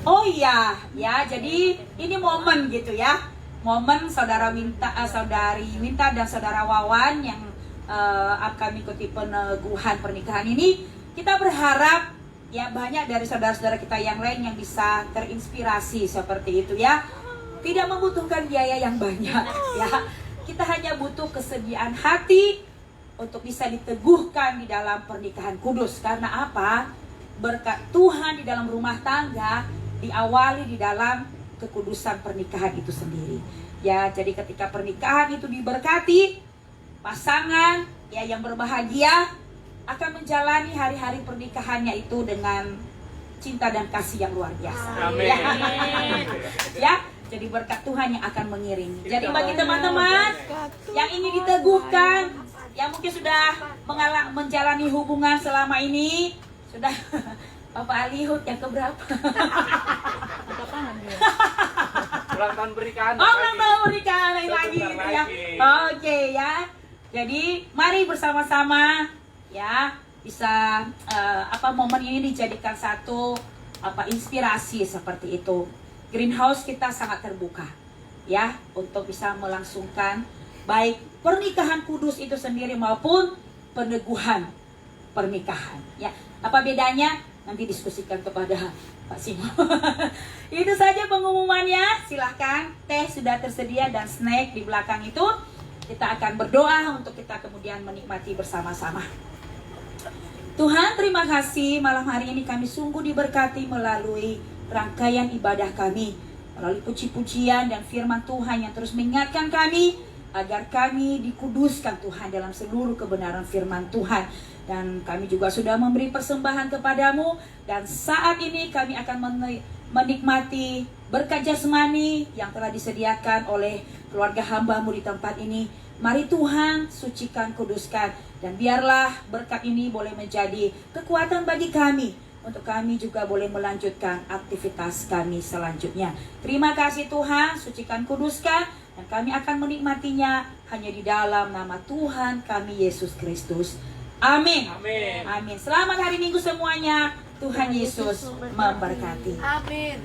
Oh iya, ya jadi ini momen gitu ya, momen saudara saudari Winta dan saudara Wawan yang akan mengikuti peneguhan pernikahan ini. Kita berharap ya banyak dari saudara-saudara kita yang lain yang bisa terinspirasi seperti itu ya. Tidak membutuhkan biaya yang banyak ya. Kita hanya butuh kesediaan hati untuk bisa diteguhkan di dalam pernikahan kudus. Karena apa? Berkat Tuhan di dalam rumah tangga diawali di dalam kekudusan pernikahan itu sendiri. Ya, jadi ketika pernikahan itu diberkati, pasangan ya yang berbahagia akan menjalani hari-hari pernikahannya itu dengan cinta dan kasih yang luar biasa. Amin. Ya, jadi berkat Tuhan yang akan mengiringi. Jadi bagi teman-teman yang ingin diteguhkan, yang mungkin sudah menjalani hubungan selama ini, sudah Bapak Alihut yang keberapa? Ulang tahun pernikahan. Oh, ulang tahun pernikahan lagi gitu ya. Oke ya. Jadi mari bersama-sama ya bisa momen ini dijadikan satu inspirasi seperti itu. Greenhouse kita sangat terbuka ya untuk bisa melangsungkan baik pernikahan kudus itu sendiri maupun peneguhan pernikahan ya. Apa bedanya? Nanti diskusikan kepada Pak Simo. Itu saja pengumumannya. Silahkan, teh sudah tersedia dan snack di belakang itu. Kita akan berdoa untuk kita kemudian menikmati bersama-sama. Tuhan, terima kasih malam hari ini kami sungguh diberkati melalui rangkaian ibadah kami, melalui puji-pujian dan firman Tuhan yang terus mengingatkan kami agar kami dikuduskan Tuhan dalam seluruh kebenaran firman Tuhan. Dan kami juga sudah memberi persembahan kepadamu, dan saat ini kami akan menikmati berkat jasmani yang telah disediakan oleh keluarga hamba-Mu di tempat ini. Mari Tuhan sucikan, kuduskan, dan biarlah berkat ini boleh menjadi kekuatan bagi kami, untuk kami juga boleh melanjutkan aktivitas kami selanjutnya. Terima kasih Tuhan, sucikan, kuduskan, dan kami akan menikmatinya hanya di dalam nama Tuhan kami Yesus Kristus. Amin. Amin. Amin. Selamat hari Minggu semuanya. Tuhan Yesus memberkati. Amin.